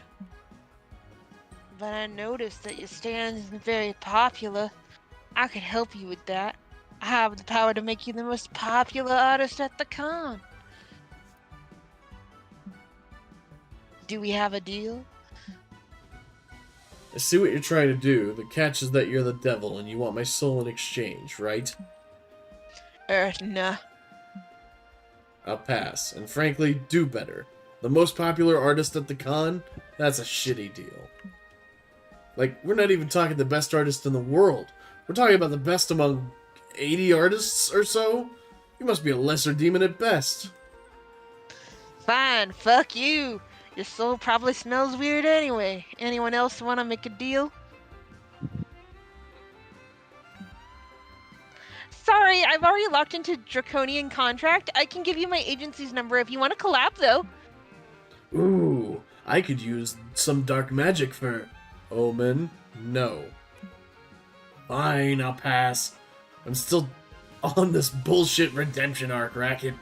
But I noticed that your stand is very popular. I could help you with that. I have the power to make you the most popular artist at the con. Do we have a deal? I see what you're trying to do. The catch is that you're the devil and you want my soul in exchange, right? Nah. I'll pass, and frankly, do better. The most popular artist at the con? That's a shitty deal. Like, we're not even talking the best artist in the world. We're talking about the best among 80 artists or so? You must be a lesser demon at best. Fine, fuck you. Your soul probably smells weird anyway. Anyone else want to make a deal? Sorry, I've already locked into draconian contract. I can give you my agency's number if you want to collab, though. Ooh, I could use some dark magic for Omen. No. Fine, I'll pass. I'm still on this bullshit redemption arc racket.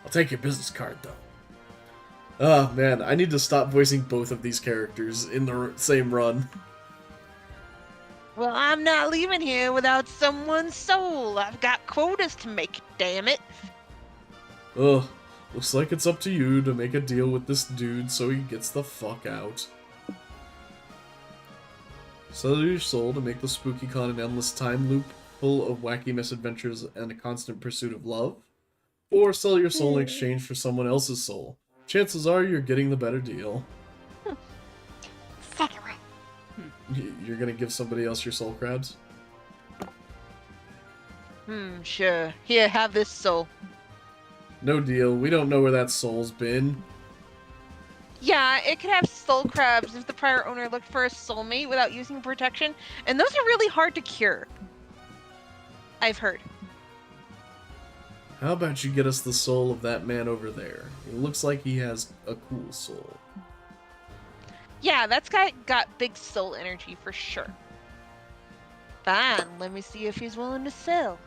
I'll take your business card, though. Oh, man, I need to stop voicing both of these characters in the same run. Well, I'm not leaving here without someone's soul. I've got quotas to make, damn it. Ugh, looks like it's up to you to make a deal with this dude so he gets the fuck out. Sell your soul to make the spooky con an endless time loop full of wacky misadventures and a constant pursuit of love? Or sell your soul in exchange for someone else's soul. Chances are you're getting the better deal. Second one. You're gonna give somebody else your soul crabs? Sure. Here, have this soul. No deal. We don't know where that soul's been. Yeah, it could have soul crabs if the prior owner looked for a soulmate without using protection, and those are really hard to cure. I've heard. How about you get us the soul of that man over there? It looks like he has a cool soul. Yeah, that's got big soul energy for sure. Fine, let me see if he's willing to sell.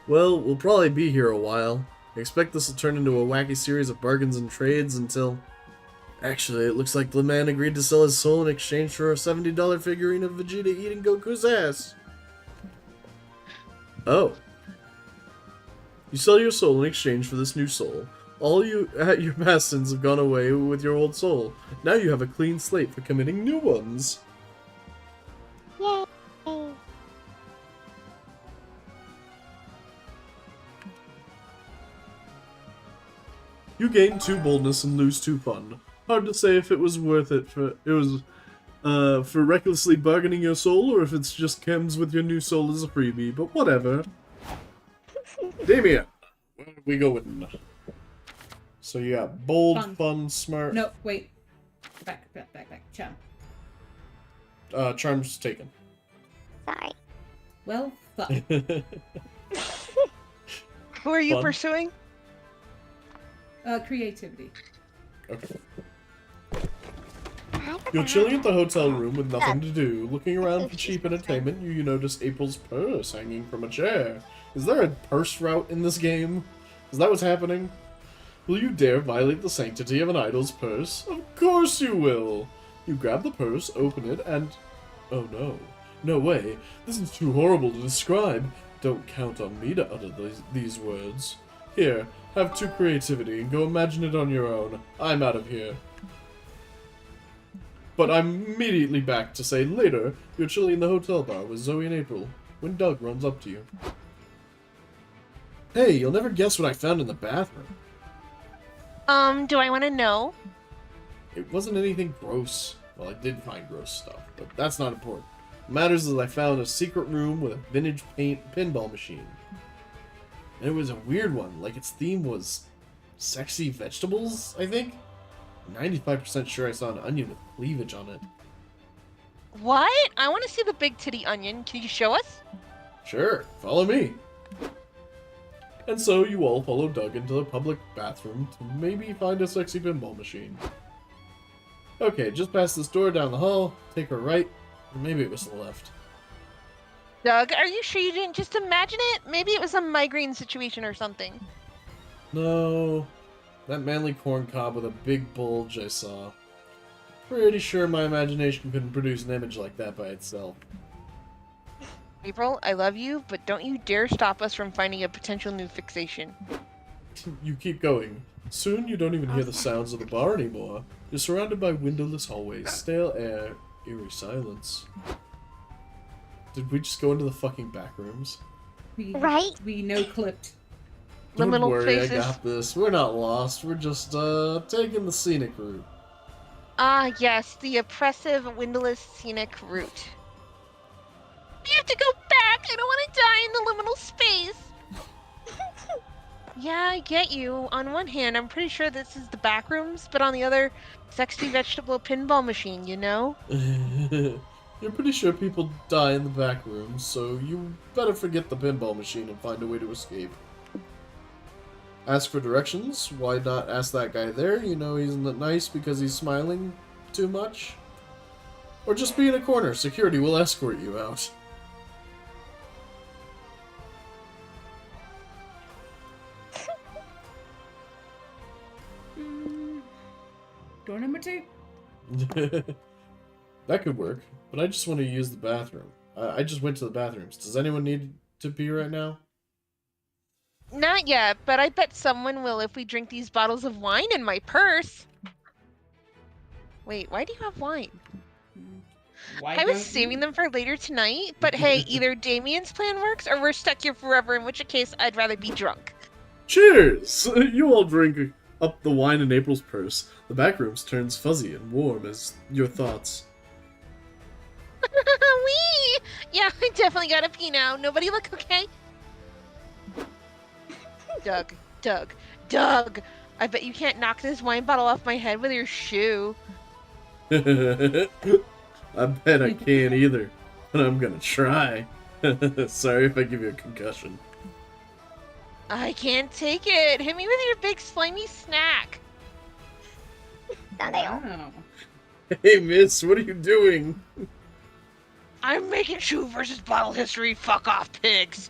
Well, we'll probably be here a while. I expect this will turn into a wacky series of bargains and trades until... Actually, it looks like the man agreed to sell his soul in exchange for a $70 figurine of Vegeta eating Goku's ass. Oh. You sell your soul in exchange for this new soul. All your past sins have gone away with your old soul. Now you have a clean slate for committing new ones. Yay! You gain 2 boldness and lose 2 fun. Hard to say if it was worth it for recklessly bargaining your soul or if it's just comes with your new soul as a freebie, but whatever. Damien, where do we go with So you got bold, Fun. fun, smart. No, wait. Back. Charm. Charm's taken. Sorry. Well, fuck. Who are you Fun. pursuing? Creativity. Okay. I You're forgot. chilling at the hotel room with nothing to do. Looking around for cheap entertainment, you notice April's purse hanging from a chair. Is there a purse route in this game? Is that what's happening? Will you dare violate the sanctity of an idol's purse? Of course you will! You grab the purse, open it, and... Oh no. No way. This is too horrible to describe. Don't count on me to utter these words. Here, have 2 creativity and go imagine it on your own. I'm out of here. But I'm immediately back to say later, you're chilling in the hotel bar with Zoe and April, when Doug runs up to you. Hey, you'll never guess what I found in the bathroom. Do I want to know? It wasn't anything gross. Well, I did find gross stuff, but that's not important. What matters is I found a secret room with a vintage pinball machine. And it was a weird one, like its theme was sexy vegetables, I think? I'm 95% sure I saw an onion with cleavage on it. What? I want to see the big titty onion. Can you show us? Sure, follow me. And so you all follow Doug into the public bathroom to maybe find a sexy pinball machine. Okay, just past this door down the hall, take a right, or maybe it was the left. Doug, are you sure you didn't just imagine it? Maybe it was a migraine situation or something. No, that manly corn cob with a big bulge I saw. Pretty sure my imagination couldn't produce an image like that by itself. April, I love you, but don't you dare stop us from finding a potential new fixation. You keep going. Soon you don't even hear the sounds of the bar anymore. You're surrounded by windowless hallways, stale air, eerie silence. Did we just go into the fucking back rooms? Right? We no-clipped. The Don't little worry, faces. I got this. We're not lost. We're just, taking the scenic route. Ah, yes, the oppressive, windowless, scenic route. We have to go back! I don't want to die in the liminal space! Yeah, I get you. On one hand, I'm pretty sure this is the back rooms, but on the other, sexy vegetable pinball machine, you know? You're pretty sure people die in the back rooms, so you better forget the pinball machine and find a way to escape. Ask for directions. Why not ask that guy there? You know he's not nice because he's smiling too much. Or just be in a corner. Security will escort you out. Door number 2? That could work, but I just want to use the bathroom. I just went to the bathrooms. Does anyone need to pee right now? Not yet, but I bet someone will if we drink these bottles of wine in my purse. Wait, why do you have wine? Why I was don't saving you? them for later tonight, but hey, either Damien's plan works or we're stuck here forever, in which case I'd rather be drunk. Cheers! You all drink up the wine in April's purse. The back rooms turns fuzzy and warm as your thoughts. Wee! Yeah, I definitely gotta pee now. Nobody look okay? Doug! I bet you can't knock this wine bottle off my head with your shoe. I bet I can't either, but I'm gonna try. Sorry if I give you a concussion. I can't take it. Hit me with your big slimy snack. Wow. Hey, miss, what are you doing? I'm making shoe versus bottle history. Fuck off, pigs.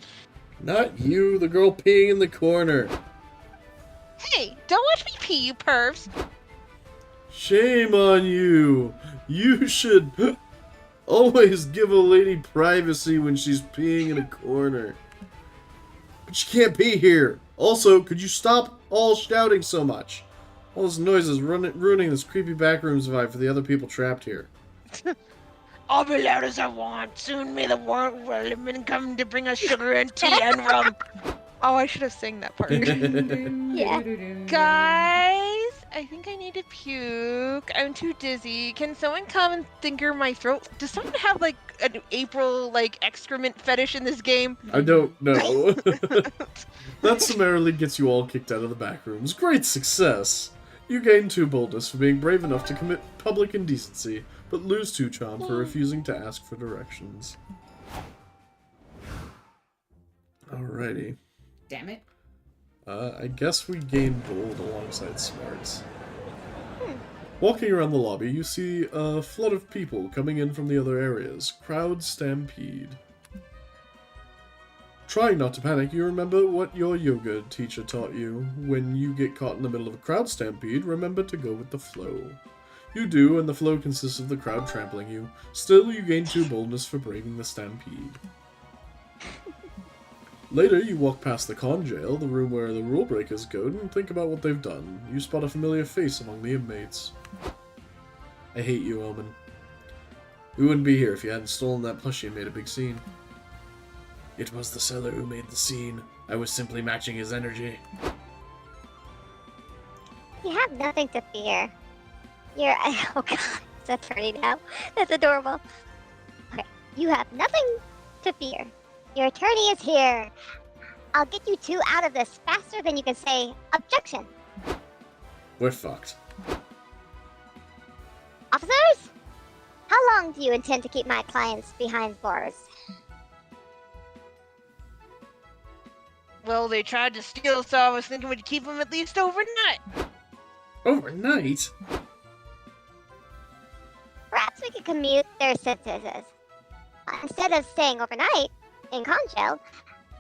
Not you, the girl peeing in the corner. Hey, don't watch me pee, you pervs. Shame on you. You should always give a lady privacy when she's peeing in a corner. But you can't pee here. Also, could you stop all shouting so much? All this noise is ruining this creepy backrooms vibe for the other people trapped here. I'll be loud as I want. Soon may the women come to bring us sugar and tea and rum. Oh, I should have sang that part. Yeah. Guys, I think I need to puke. I'm too dizzy. Can someone come and finger my throat? Does someone have like an April like excrement fetish in this game? I don't know. That summarily gets you all kicked out of the back rooms. Great success! You gain 2 boldness for being brave enough to commit public indecency, but lose 2 charm for refusing to ask for directions. Alrighty. Damn it. I guess we gain bold alongside smarts. Walking around the lobby, you see a flood of people coming in from the other areas. Crowd stampede. Trying not to panic, you remember what your yoga teacher taught you. When you get caught in the middle of a crowd stampede, remember to go with the flow. You do, and the flow consists of the crowd trampling you. Still, you gain 2 boldness for braving the stampede. Later, you walk past the con jail, the room where the rule breakers go, and think about what they've done. You spot a familiar face among the inmates. I hate you, Omen. We wouldn't be here if you hadn't stolen that plushie and made a big scene. It was the seller who made the scene. I was simply matching his energy. You have nothing to fear. You're. Oh god, it's attorney now. That's adorable. Okay, you have nothing to fear. Your attorney is here. I'll get you 2 out of this faster than you can say objection. We're fucked. Officers? How long do you intend to keep my clients behind bars? Well, they tried to steal, so I was thinking we'd keep them at least overnight. Overnight? Perhaps we could commute their sentences. Instead of staying overnight in conjail,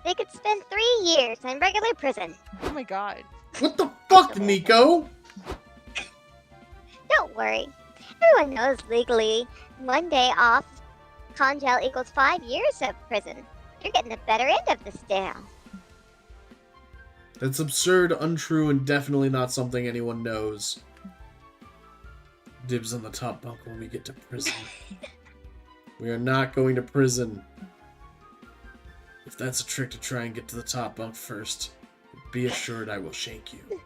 they could spend 3 years in regular prison. Oh my god. What the fuck, Nico? Don't worry. Everyone knows legally 1 day off conjail equals 5 years of prison. You're getting the better end of this deal. That's absurd, untrue, and definitely not something anyone knows. Dibs on the top bunk when we get to prison. We are not going to prison. If that's a trick to try and get to the top bunk first, be assured I will shank you.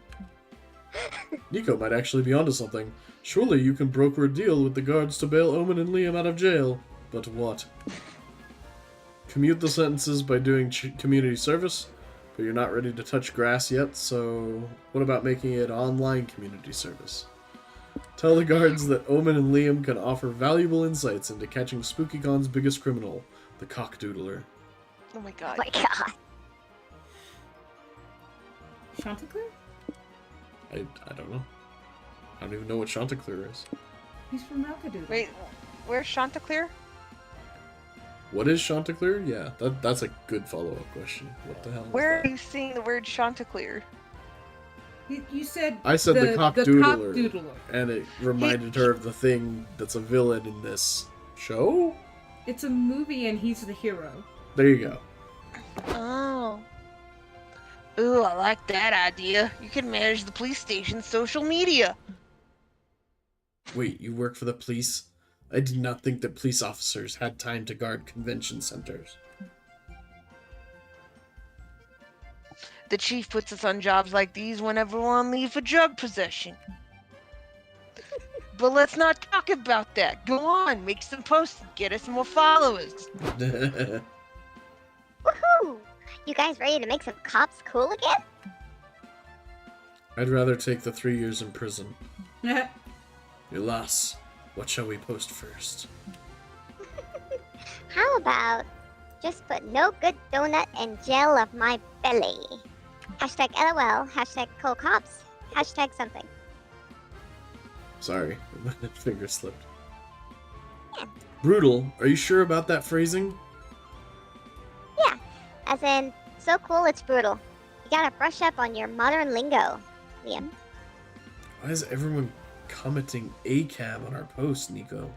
Nico might actually be onto something. Surely you can broker a deal with the guards to bail Omen and Liam out of jail. But what? Commute the sentences by doing community service? But you're not ready to touch grass yet, so what about making it online community service? Tell the guards that Omen and Liam can offer valuable insights into catching SpookyCon's biggest criminal, the cockdoodler. Oh my god. Oh my god. Chanticleer? I don't know. I don't even know what Chanticleer is. He's from Malkadoodle. Wait, where's Chanticleer? What is Chanticleer? Yeah, that's a good follow-up question. What the hell is Where that? are you seeing the word Chanticleer? You said I said the cockdoodler, cockdoodler. and it reminded her of the thing that's a villain in this show? It's a movie and he's the hero. There you go. Oh. Ooh, I like that idea. You can manage the police station's social media. Wait, you work for the police? I did not think that police officers had time to guard convention centers. The chief puts us on jobs like these whenever we're on leave for drug possession. But let's not talk about that. Go on, make some posts and get us more followers. Woohoo! You guys ready to make some cops cool again? I'd rather take the 3 years in prison. Alas, what shall we post first? How about just put no good donut in jail of my belly? Hashtag LOL, hashtag cold cops, hashtag something. Sorry, my finger slipped. Yeah. Brutal, are you sure about that phrasing? Yeah, as in, so cool it's brutal. You gotta brush up on your modern lingo, Liam. Why is everyone commenting ACAB on our post, Nico?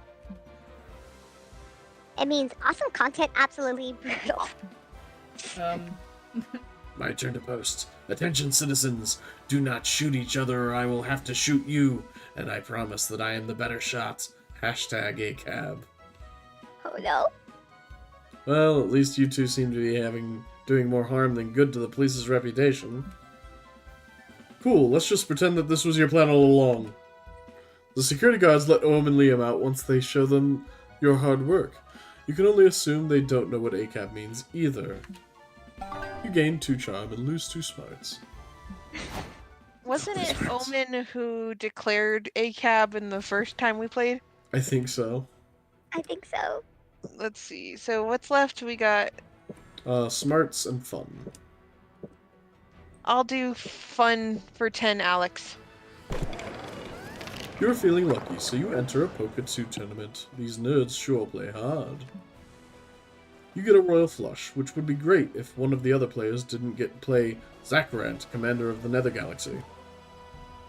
It means awesome content, absolutely brutal. My turn to post. Attention, citizens! Do not shoot each other or I will have to shoot you. And I promise that I am the better shot. Hashtag ACAB. Oh no. Well, at least you two seem to be doing more harm than good to the police's reputation. Cool, let's just pretend that this was your plan all along. The security guards let Ohm and Liam out once they show them your hard work. You can only assume they don't know what ACAB means either. You gain 2 charm and lose 2 smarts. Wasn't it Omen who declared ACAB in the first time we played? I think so. I think so. Let's see. So what's left? We got... Smarts and fun. I'll do fun for 10, Alex. You're feeling lucky, so you enter a Poketsu tournament. These nerds sure play hard. You get a Royal Flush, which would be great if one of the other players didn't play Zakrant, commander of the Nether Galaxy.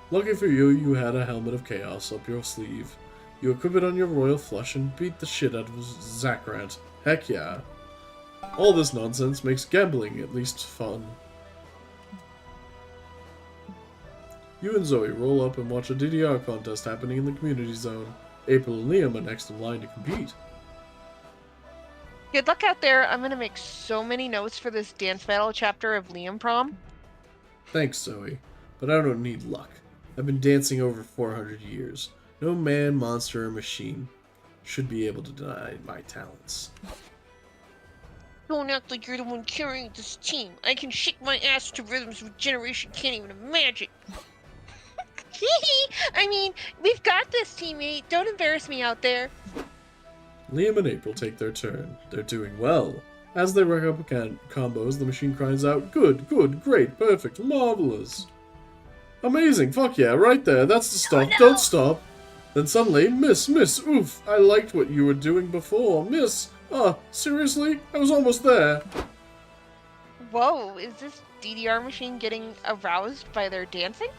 Lucky for you, you had a Helmet of Chaos up your sleeve. You equip it on your Royal Flush and beat the shit out of Zakrant. Heck yeah. All this nonsense makes gambling at least fun. You and Zoe roll up and watch a DDR contest happening in the community zone. April and Liam are next in line to compete. Good luck out there. I'm gonna make so many notes for this dance battle chapter of Liam Prom. Thanks, Zoe, but I don't need luck. I've been dancing over 400 years. No man, monster, or machine should be able to deny my talents. Don't act like you're the one carrying this team. I can shake my ass to rhythms Regeneration can't even imagine. I mean, we've got this, teammate. Don't embarrass me out there. Liam and April take their turn. They're doing well. As they rack up combos, the machine cries out, "Good, good, great, perfect, marvelous." Amazing, fuck yeah, right there, that's the stuff, no. Don't stop. Then suddenly, miss, oof, I liked what you were doing before, miss. Seriously? I was almost there. Whoa, is this DDR machine getting aroused by their dancing?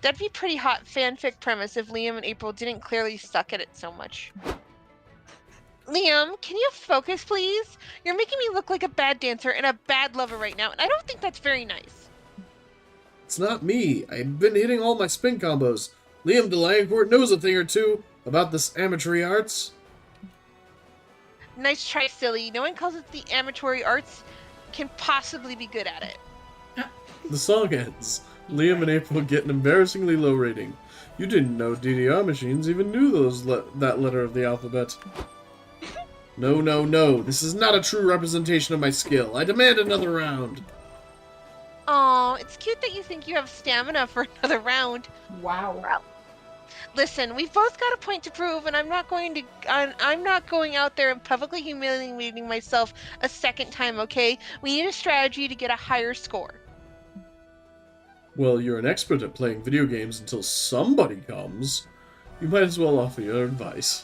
That'd be pretty hot fanfic premise if Liam and April didn't clearly suck at it so much. Liam, can you focus, please? You're making me look like a bad dancer and a bad lover right now, and I don't think that's very nice. It's not me. I've been hitting all my spin combos. Liam de Lancourt knows a thing or two about this amatory arts. Nice try, silly. No one calls it the amatory arts can possibly be good at it. The song ends. Liam and April get an embarrassingly low rating. You didn't know DDR machines even knew that letter of the alphabet. No. This is not a true representation of my skill. I demand another round. Aw, it's cute that you think you have stamina for another round. Wow. Listen, we've both got a point to prove, and I'm not going out there and publicly humiliating myself a second time, okay? We need a strategy to get a higher score. Well, you're an expert at playing video games until somebody comes. You might as well offer your advice.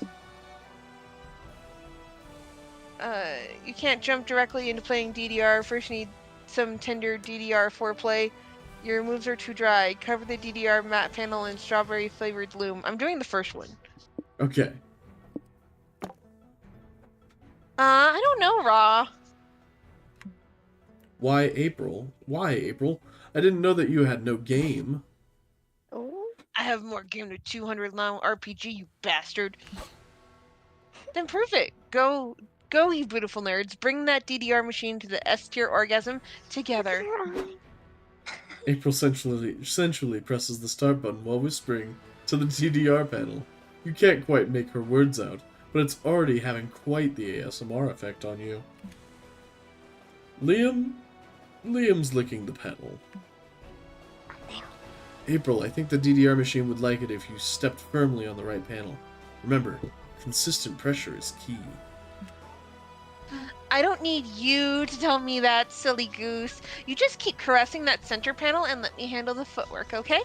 You can't jump directly into playing DDR. First you need some tender DDR foreplay. Your moves are too dry. Cover the DDR matte panel in strawberry-flavored loom. I'm doing the first one. Okay. I don't know, Raw. Why April? I didn't know that you had no game. Oh. I have more game than 200 long RPG, you bastard. Then prove it. Go, you beautiful nerds. Bring that DDR machine to the S-tier orgasm together. April sensually presses the start button while whispering to the DDR panel. You can't quite make her words out, but it's already having quite the ASMR effect on you. Liam's licking the pedal. April, I think the DDR machine would like it if you stepped firmly on the right panel. Remember, consistent pressure is key. I don't need you to tell me that, silly goose. You just keep caressing that center panel and let me handle the footwork, okay?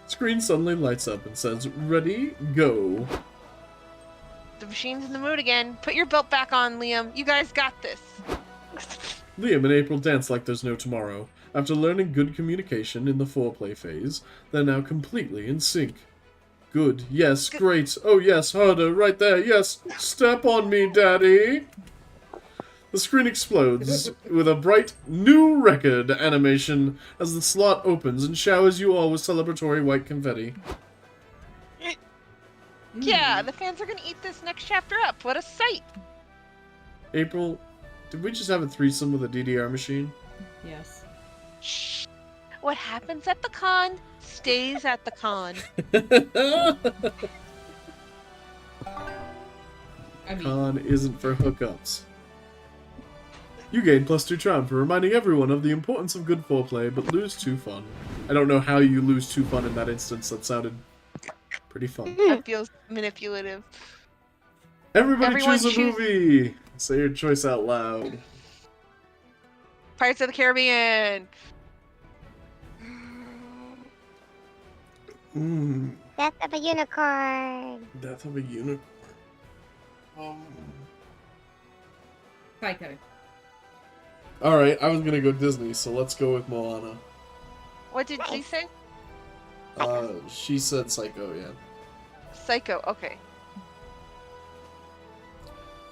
Screen suddenly lights up and says, "Ready, go." The machine's in the mood again. Put your belt back on, Liam. You guys got this. Liam and April dance like there's no tomorrow. After learning good communication in the foreplay phase, they're now completely in sync. Good, yes, great, oh yes, harder, right there, yes, step on me, daddy! The screen explodes with a bright new record animation as the slot opens and showers you all with celebratory white confetti. Yeah, the fans are gonna eat this next chapter up. What a sight! April, did we just have a threesome with a DDR machine? Yes. Shh. What happens at the con stays at the con. I mean, Con isn't for hookups. You gain +2 charm for reminding everyone of the importance of good foreplay, but lose 2 fun. I don't know how you lose 2 fun in that instance. That sounded pretty fun. That feels manipulative. Everybody Everyone choose a choose- movie! Say your choice out loud. Pirates of the Caribbean. Death of a unicorn. Death of a Unicorn. Psycho. Alright, I was gonna go Disney, so let's go with Moana. What did she say? She said Psycho, yeah. Psycho. Okay.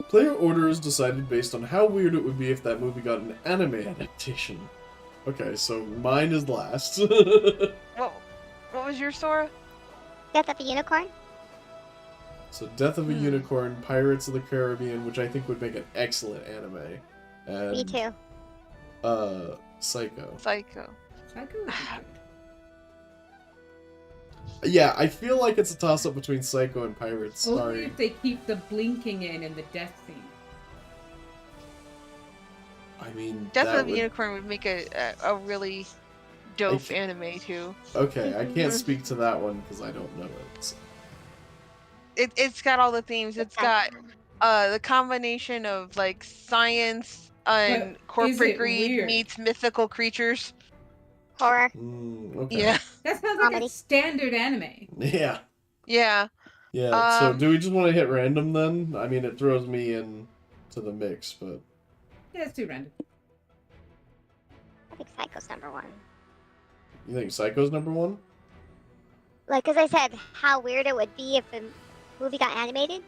Player order is decided based on how weird it would be if that movie got an anime adaptation. Okay, so mine is last. What was your Sora? Death of a unicorn. So Death of a Unicorn, Pirates of the Caribbean, which I think would make an excellent anime. And, Me too. Psycho. Psycho. Psycho would be good. Yeah, I feel like it's a toss-up between Psycho and Pirates. Only Sorry. if they keep the blinking in and the death theme. I mean, Death that of a would... Unicorn would make a really dope anime too. Okay, I can't speak to that one because I don't know it. So. It's got all the themes. It's got the combination of like science and But is corporate it greed weird? meets mythical creatures. Horror. Okay. Yeah. That sounds like Comedy. a standard anime. Yeah. Yeah. Yeah, so do we just want to hit random then? I mean, it throws me in to the mix, but... Yeah, it's too random. I think Psycho's number 1. You think Psycho's number 1? Like, as I said, how weird it would be if a movie got animated.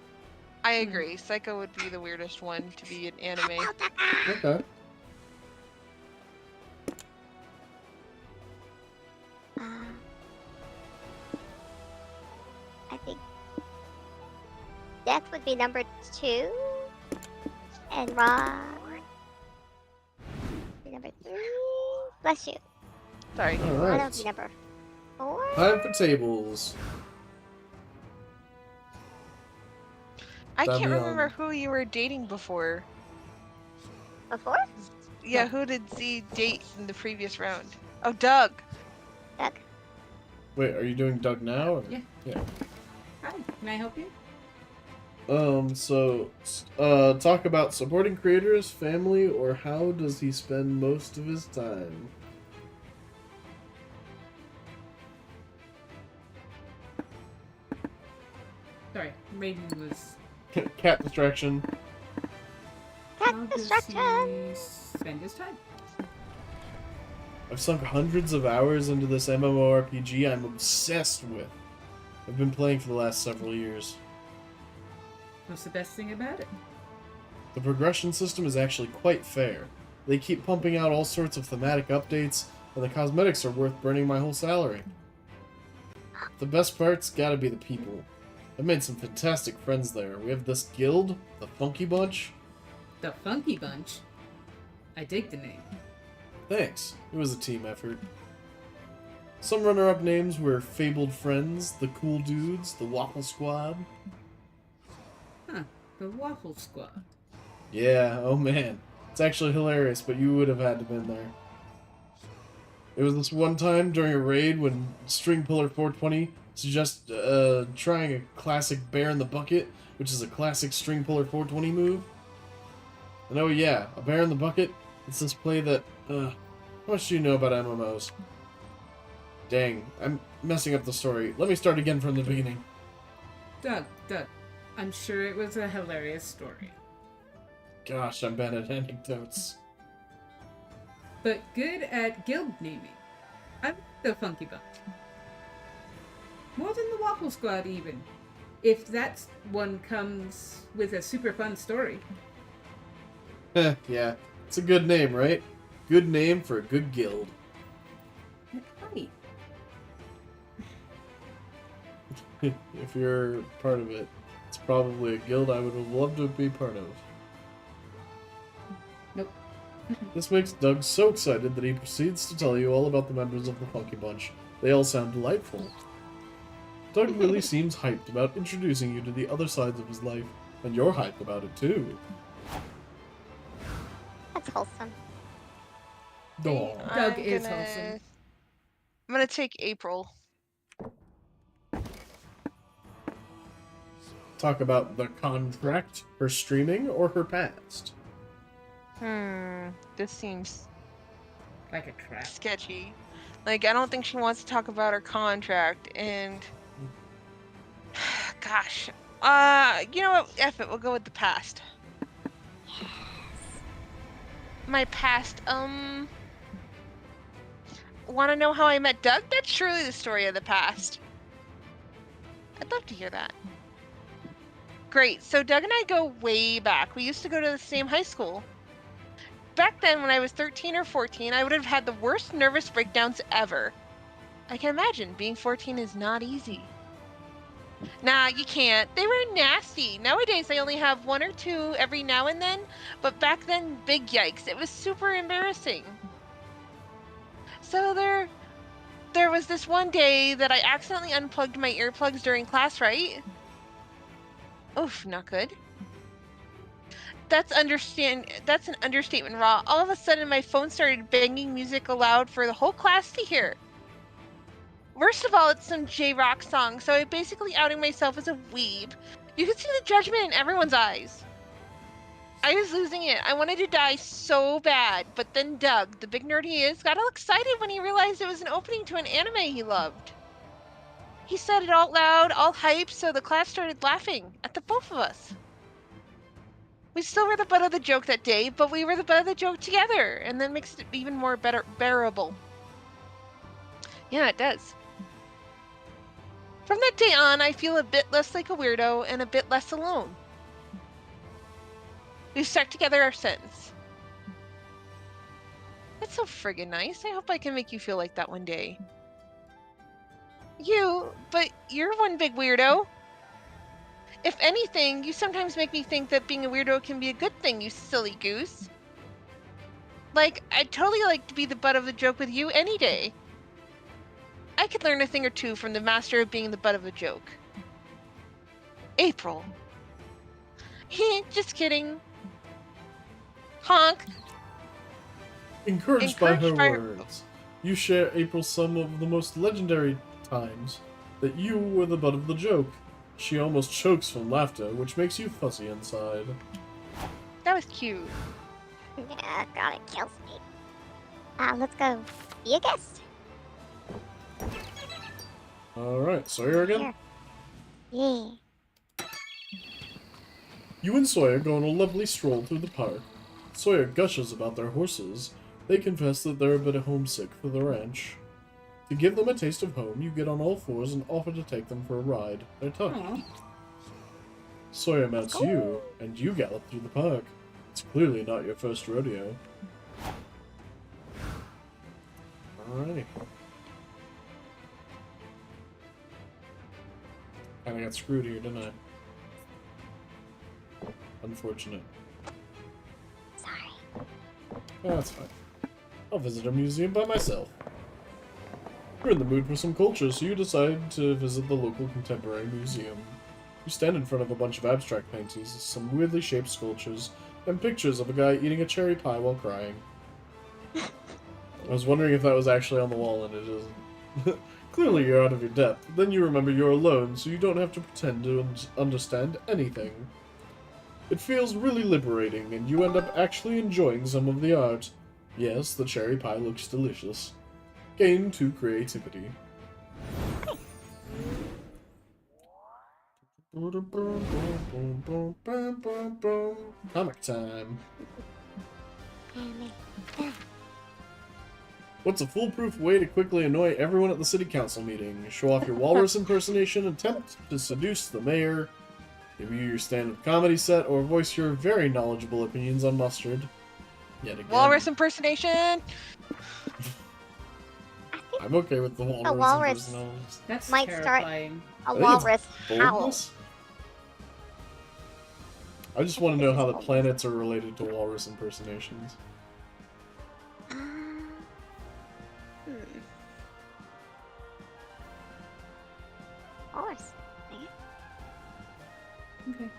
I agree. Psycho would be the weirdest one to be an anime. Okay. I think Death would be number 2, and Ron would be number 3. Bless you. Sorry. Ron would Alright. be number 4. Time for tables. I That'd can't be remember on- who you were dating before. Before? Yeah, who did Z date in the previous round? Oh, Doug. Doug. Wait, are you doing Doug now? Or... Yeah. Yeah. Hi, can I help you? Talk about supporting creators, family, or how does he spend most of his time? Sorry, Raiden was. Cat distraction. Cat How does destruction. he spend his time? I've sunk hundreds of hours into this MMORPG I'm obsessed with. I've been playing for the last several years. What's the best thing about it? The progression system is actually quite fair. They keep pumping out all sorts of thematic updates, and the cosmetics are worth burning my whole salary. The best part's gotta be the people. I've made some fantastic friends there. We have this guild, the Funky Bunch. The Funky Bunch. I dig the name. Thanks. It was a team effort. Some runner-up names were Fabled Friends, the Cool Dudes, the Waffle Squad. Huh, the Waffle Squad. Yeah, oh man. It's actually hilarious, but you would have had to been there. It was this one time during a raid when String Puller 420 suggested trying a classic Bear in the Bucket, which is a classic String Puller 420 move. And oh yeah, a Bear in the Bucket, it's this play that, how much do you know about MMOs? Dang, I'm messing up the story. Let me start again from the beginning. Doug, I'm sure it was a hilarious story. Gosh, I'm bad at anecdotes. But good at guild naming. I'm the Funky Bunch. More than the Waffle Squad, even. If that one comes with a super fun story. Yeah, it's a good name, right? Good name for a good guild. Right. If you're part of it, it's probably a guild I would have loved to be part of. Nope. This makes Doug so excited that he proceeds to tell you all about the members of the Funky Bunch. They all sound delightful. Doug really seems hyped about introducing you to the other sides of his life, and you're hyped about it too. That's wholesome. Aw. Doug I'm is gonna- wholesome. I'm gonna take April. Talk about the contract, her streaming, or her past. This seems Like a trap. sketchy. Like, I don't think she wants to talk about her contract, and gosh, you know what? F it. We'll go with the past. My past. Want to know how I met Doug? That's surely the story of the past. I'd love to hear that. Great. So Doug and I go way back. We used to go to the same high school. Back then, when I was 13 or 14, I would have had the worst nervous breakdowns ever. I can imagine being 14 is not easy. Nah, you can't. They were nasty. Nowadays, I only have 1 or 2 every now and then, but back then, big yikes. It was super embarrassing. So there was this one day that I accidentally unplugged my earplugs during class, right? Oof, not good. That's an understatement, Raw. All of a sudden, my phone started banging music aloud for the whole class to hear. Worst of all, it's some J-rock song, so I'm basically outing myself as a weeb. You could see the judgment in everyone's eyes. I was losing it. I wanted to die so bad, but then Doug, the big nerd he is, got all excited when he realized it was an opening to an anime he loved. He said it out loud, all hyped, so the class started laughing at the both of us. We still were the butt of the joke that day, but we were the butt of the joke together, and that makes it even more bearable. Yeah, it does. From that day on, I feel a bit less like a weirdo and a bit less alone. We've stuck together ever since. That's so friggin' nice. I hope I can make you feel like that one day. But you're one big weirdo. If anything, you sometimes make me think that being a weirdo can be a good thing, you silly goose. Like, I'd totally like to be the butt of the joke with you any day. I could learn a thing or two from the master of being the butt of a joke. April. Just kidding. Honk. Encouraged by her words, you share April some of the most legendary times that you were the butt of the joke. She almost chokes from laughter, which makes you fuzzy inside. That was cute. Yeah, God, it kills me. Let's go. Be a guest. Alright, Sawyer again? Here. Yeah. You and Sawyer go on a lovely stroll through the park. Sawyer gushes about their horses. They confess that they're a bit homesick for the ranch. To give them a taste of home, you get on all fours and offer to take them for a ride. They're touched. Aw. Sawyer mounts you, and you gallop through the park. It's clearly not your first rodeo. Alrighty. Kinda got screwed here, didn't I? Unfortunate. Sorry. Oh, that's fine. I'll visit a museum by myself. You're in the mood for some culture, so you decide to visit the local contemporary museum. You stand in front of a bunch of abstract paintings, some weirdly shaped sculptures, and pictures of a guy eating a cherry pie while crying. I was wondering if that was actually on the wall, and it isn't. Clearly you're out of your depth. Then you remember you're alone, so you don't have to pretend to understand anything. It feels really liberating, and you end up actually enjoying some of the art. Yes, the cherry pie looks delicious. Gain 2 creativity. Comic time. What's a foolproof way to quickly annoy everyone at the city council meeting? Show off your walrus impersonation, attempt to seduce the mayor, debut your stand-up comedy set, or voice your very knowledgeable opinions on mustard. Yet again. Walrus impersonation! I'm okay with the walrus walrus impersonations. That's Might start- terrifying. A I think it's walrus howl. boldness? I just want to know how the planets are related to walrus impersonations. Horse. Dang it. Okay.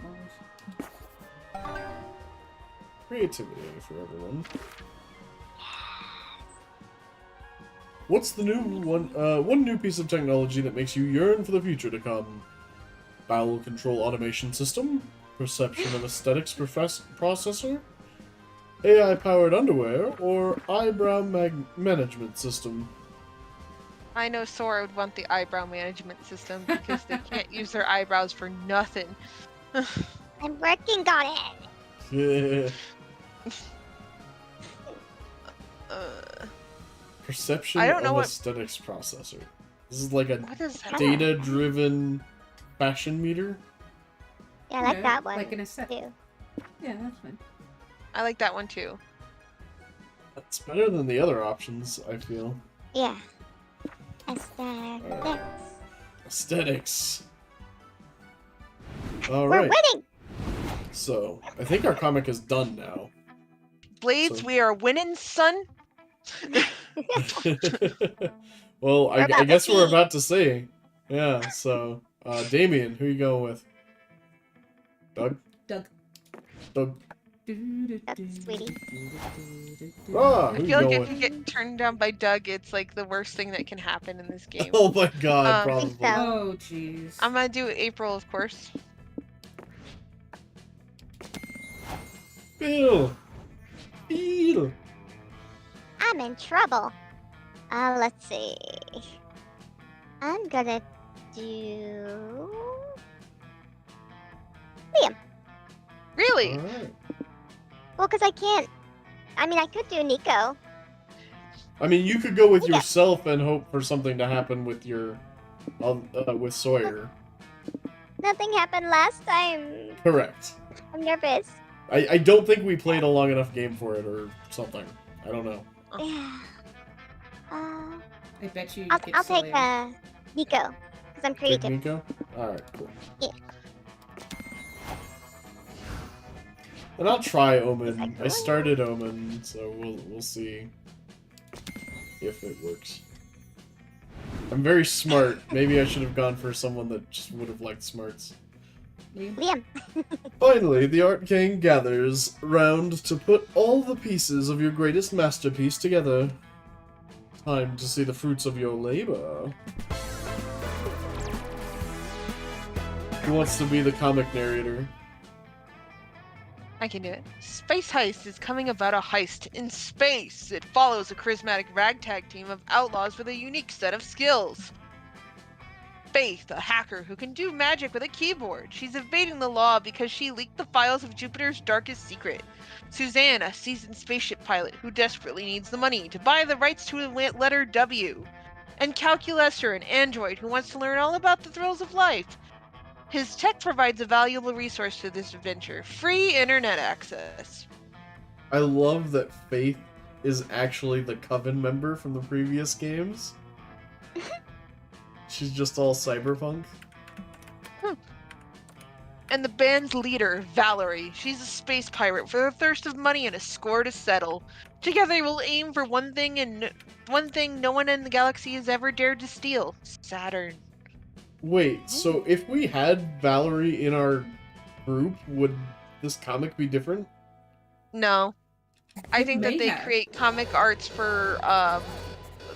Creativity for everyone. What's the new one new piece of technology that makes you yearn for the future to come? Bowel control automation system? Perception and aesthetics processor? AI-powered underwear? Or eyebrow management system? I know Sora would want the eyebrow management system because they can't use their eyebrows for nothing. I'm working on it. Yeah. Uh, Perception I don't and know what- aesthetics processor. This is like a what is that? data-driven fashion meter. Yeah, I like Yeah, that one. like an aesthetic. too. Yeah, that's fine. I like that one too. That's better than the other options, I feel. Yeah. Aesthetics. Aesthetics. We're Alright, winning! so I think our comic is done now. Blades, So- we are winning, son. Well, We're about I to guess we're see. about to see. Yeah, so, Damien, who you going with? Doug? Doug. Doug. That's sweetie. Ah, I who you feel like going if you with? get turned down by Doug, it's like the worst thing that can happen in this game. Oh my god, I probably. think so. Oh, jeez. I'm gonna do April, of course. Bill! Bill! I'm in trouble. Let's see. I'm gonna do Liam. Really? Alright. Well, because I can't. I mean, I could do Nico. I mean, you could go with Yeah. yourself and hope for something to happen with your, with Sawyer. Nothing happened last time. Correct. I'm nervous. I don't think we played a long enough game for it or something. I don't know. Yeah. I bet you. I'll get take Sawyer. Nico because I'm Take creative. Nico? Alright, cool. Yeah. And I'll try Is that Omen. I good? started Omen, so we'll see if it works. I'm very smart. Maybe I should have gone for someone that just would have liked smarts. Liam. Finally, the Art Gang gathers round to put all the pieces of your greatest masterpiece together. Time to see the fruits of your labor. Who wants to be the comic narrator? I can do it. Space Heist is coming about a heist in space. It follows a charismatic ragtag team of outlaws with a unique set of skills. Faith, a hacker who can do magic with a keyboard. She's evading the law because she leaked the files of Jupiter's darkest secret. Suzanne, a seasoned spaceship pilot who desperately needs the money to buy the rights to the letter W. And Calculester, an android who wants to learn all about the thrills of life. His tech provides a valuable resource to this adventure, free internet access. I love that Faith is actually the Coven member from the previous games. She's just all cyberpunk. And the band's leader, Valerie. She's a space pirate with a thirst of money and a score to settle. Together they will aim for one thing no one in the galaxy has ever dared to steal. Saturn. Wait, so if we had Valerie in our group, would this comic be different? No. I It think that may they have. create comic arts for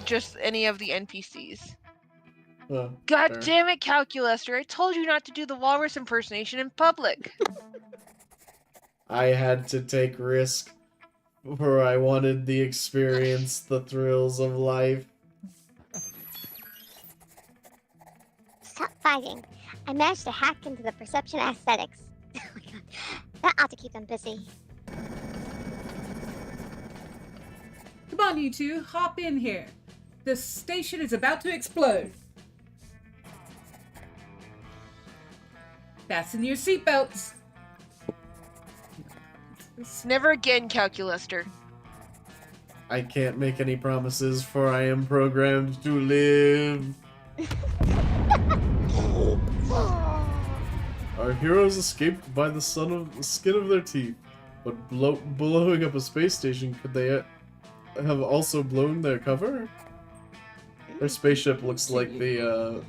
just any of the NPCs. God Fair. damn it, Calculester. I told you not to do the walrus impersonation in public. I had to take risk, for I wanted the experience, the thrills of life. Stop fighting. I managed to hack into the perception aesthetics. Oh my god. That ought to keep them busy. Come on, you two, hop in here. The station is about to explode. Fasten your seatbelts. Never again, Calculester. I can't make any promises, for I am programmed to live. Our heroes escaped by the skin of their teeth, but blowing up a space station, could they have also blown their cover? Her spaceship looks like the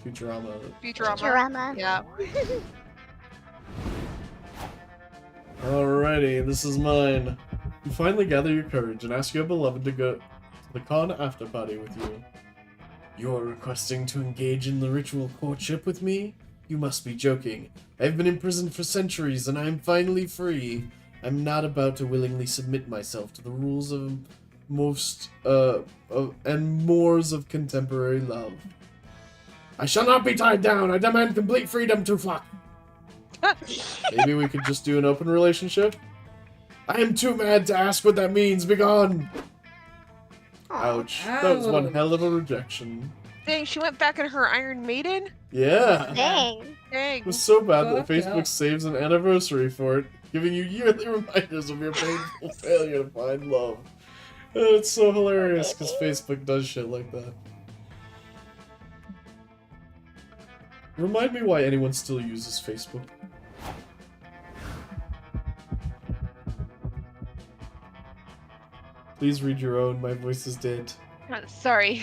Futurama. Futurama. Yeah. Alrighty, this is mine. You finally gather your courage and ask your beloved to go to the con after party with you. You're requesting to engage in the ritual courtship with me? You must be joking. I've been imprisoned for centuries and I am finally free. I'm not about to willingly submit myself to the rules of and mores of contemporary love. I shall not be tied down. I demand complete freedom to fuck. Maybe we could just do an open relationship? I am too mad to ask what that means. Begone! Ouch. That was one hell of a rejection. Dang, she went back in her Iron Maiden? Yeah. Dang. Dang. It was so bad that Fuck Facebook yeah. saves an anniversary for it, giving you yearly reminders of your painful failure to find love. It's so hilarious because Facebook does shit like that. Remind me why anyone still uses Facebook. Please read your own, my voice is dead. Sorry.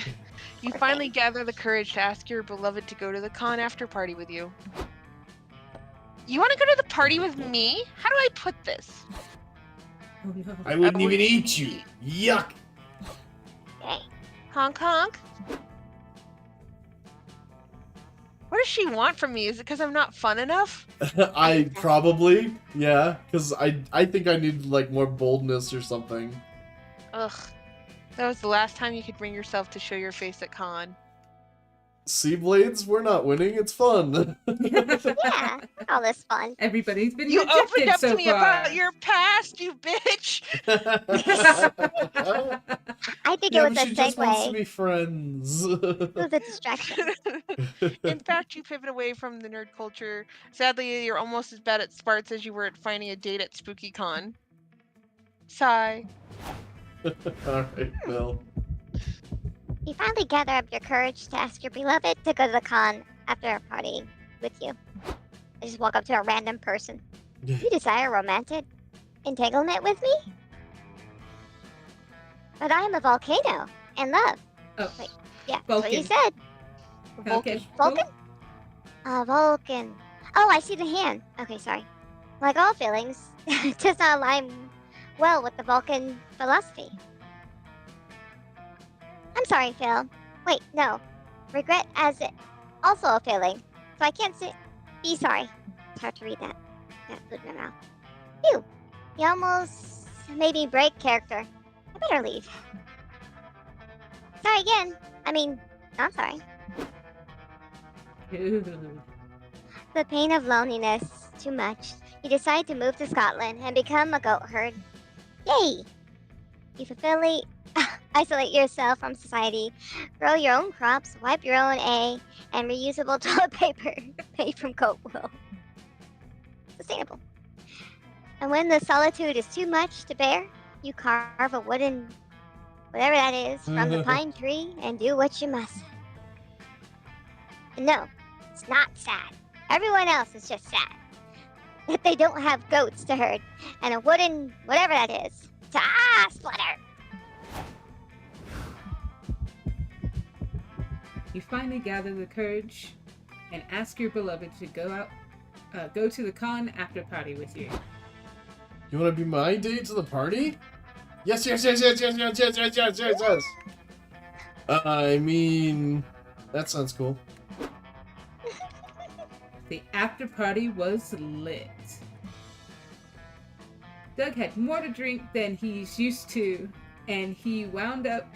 You finally gather the courage to ask your beloved to go to the con after party with you. You want to go to the party with me? How do I put this? Oh no. I wouldn't even eat you! Yuck! Honk honk? What does she want from me? Is it because I'm not fun enough? I probably, yeah, because I think I need, like, more boldness or something. Ugh. That was the last time you could bring yourself to show your face at con. Seablades, we're not winning, it's fun. Yeah, all this fun. Everybody's been You rejected opened up so to me far. about your past, you bitch! I think Yeah, it was but a she just wants to segue. be friends. It was a distraction. In fact, you pivot away from the nerd culture. Sadly, you're almost as bad at Sparts as you were at finding a date at SpookyCon. Sigh. Alright, Bill. You finally gather up your courage to ask your beloved to go to the con after a party with you. I just walk up to a random person. You desire romantic entanglement with me? But I am a volcano and love. Oh, Wait, yeah, that's what you Vulcan. said. Okay. Vulcan? Vulcan. Oh, I see the hand. Okay, sorry. Like all feelings, it does not align well with the Vulcan philosophy. I'm sorry, Phil. Wait, no. Regret as it also a feeling, so I can't say be sorry. It's hard to read that. That food in my mouth. Phew. You almost made me break character. I better leave. Sorry again. I mean, not sorry. Ooh. The pain of loneliness, too much. You decide to move to Scotland and become a goat herd. Yay! You fulfilly isolate yourself from society, grow your own crops, wipe your own A, and reusable toilet paper made from goat wool. Sustainable. And when the solitude is too much to bear, you carve a wooden, whatever that is, from the pine tree and do what you must. And no, it's not sad. Everyone else is just sad that they don't have goats to herd and a wooden, whatever that is, to splutter. You finally gather the courage and ask your beloved to go to the con after party with you. You want to be my date to the party? Yes, yes, yes, yes, yes, yes, yes, yes, yes, yes, yes. I mean, that sounds cool. The after party was lit. Doug had more to drink than he's used to, and he wound up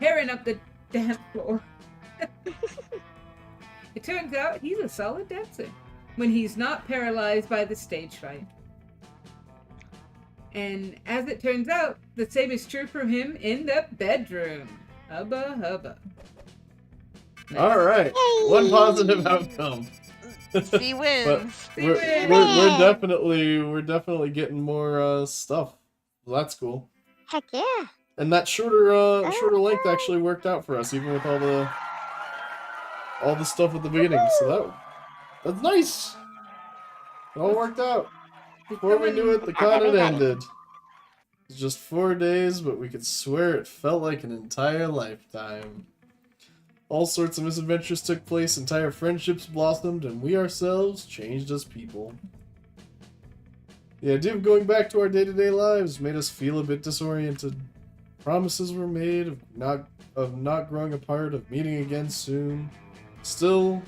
tearing up the dance floor. It turns out he's a solid dancer when he's not paralyzed by the stage fright. And as it turns out, the same is true for him in the bedroom. Hubba hubba. All right, one positive outcome. C wins. But we're definitely getting more stuff. Well, that's cool. Heck yeah. And that shorter length actually worked out for us, even with all the stuff at the beginning. So that's nice. It all worked out. Before we knew it, the con had ended. It's just 4 days, but we could swear it felt like an entire lifetime. All sorts of misadventures took place, entire friendships blossomed, and we ourselves changed as people. The idea of going back to our day-to-day lives made us feel a bit disoriented. Promises were made of not growing apart, of meeting again soon. Still,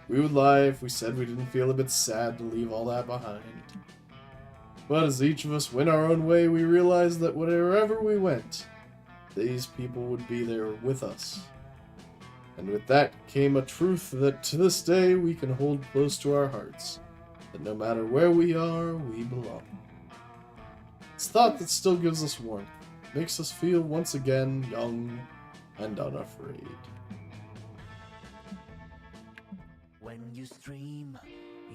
we would lie if we said we didn't feel a bit sad to leave all that behind. But as each of us went our own way, we realized that wherever we went, these people would be there with us. And with that came a truth that to this day we can hold close to our hearts. That no matter where we are, we belong. It's thought that still gives us warmth, makes us feel once again young and unafraid. When you stream,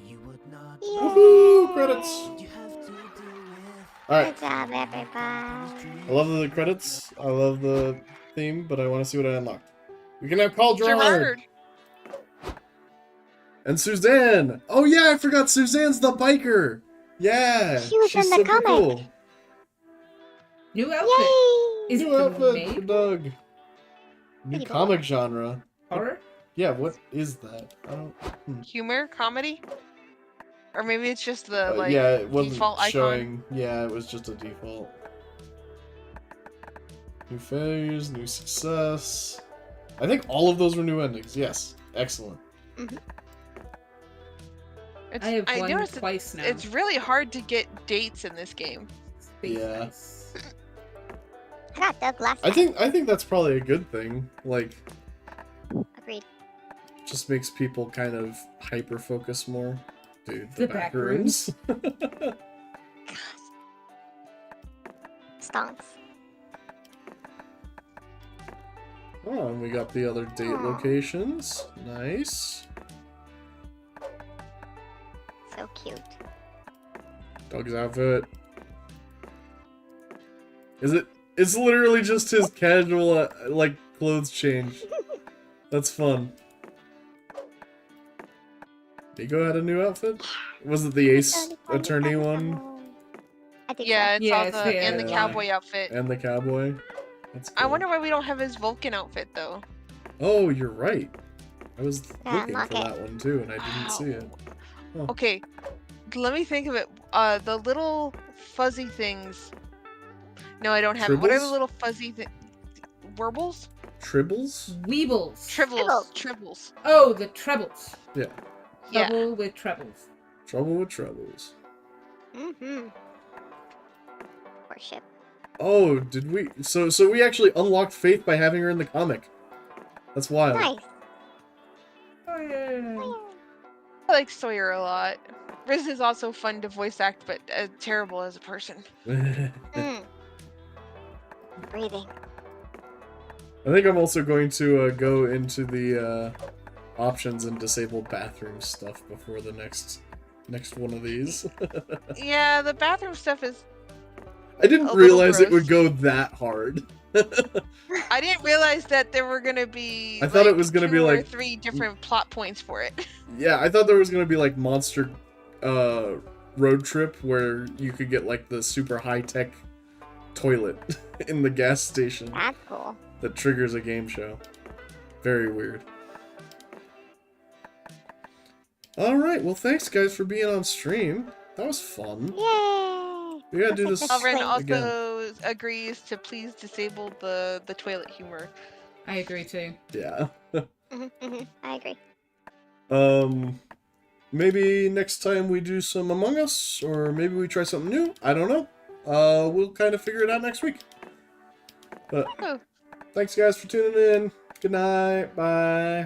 you would not Woohoo! Credits! you have to deal with. Alright, Good job, everybody. I love the credits, I love the theme, but I want to see what I unlocked. We can now call Gerard! Gerard. And Suzanne! Oh yeah, I forgot Suzanne's the biker! Yeah! She was she's in the super comic. cool. New outfit. Yay! Is New it outfit for made Doug. New Pretty comic genre. horror? Yeah, what is that? I don't... Humor, comedy, or maybe it's just the like yeah, it wasn't default icon. showing. Yeah, it was just a default. New failures, new success. I think all of those were new endings. Yes, excellent. It's, I have won noticed twice now. it's really hard to get dates in this game. Space Yeah. Ice. I got Doug last I time. think that's probably a good thing. Like, Agreed. just makes people kind of hyper focus more. Dude, The the back back rooms. Stonks. Oh, and we got the other date Aw. locations. Nice. So cute. Doug's outfit. Is it? It's literally just his casual, like, clothes change. That's fun. Nico had a new outfit? Was it the Ace Attorney one? I think Yeah, it's Yeah, all it's the the- and the Yeah. cowboy outfit. And the cowboy? That's I cool. wonder why we don't have his Vulcan outfit though. Oh, you're right. I was Yeah, looking unlock for it. that one too, and I didn't see it. Okay, let me think of it. The little fuzzy things. No, I don't have it. What are the Tribbles? little fuzzy Werbles? Tribbles? Weebles. Tribbles. Tribbles. Oh, the trebles. Yeah. Yeah. Trouble with trebles. Trouble with troubles. Mm-hmm. Worship. Oh, did we? So we actually unlocked Faith by having her in the comic. That's wild. Nice. Oh, yeah. I like Sawyer a lot. Riz is also fun to voice act, but terrible as a person. Mm. Breathing. I think I'm also going to go into the options and disable bathroom stuff before the next one of these. Yeah, the bathroom stuff is. I didn't A little realize it would gross. go that hard. I didn't realize that there were gonna be. I thought it like, was gonna be 2 or like- 3 different plot points for it. Yeah, I thought there was gonna be like monster road trip where you could get like the super high tech toilet in the gas station That's cool. that triggers a game show. Very weird. Alright, well thanks guys for being on stream. That was fun. Yay! We gotta do this Alvin again. also agrees to please disable the toilet humor. I agree too. Yeah. I agree. Maybe next time we do some Among Us, or maybe we try something new. I don't know. We'll kind of figure it out next week. But Oh. thanks guys for tuning in. Good night. Bye.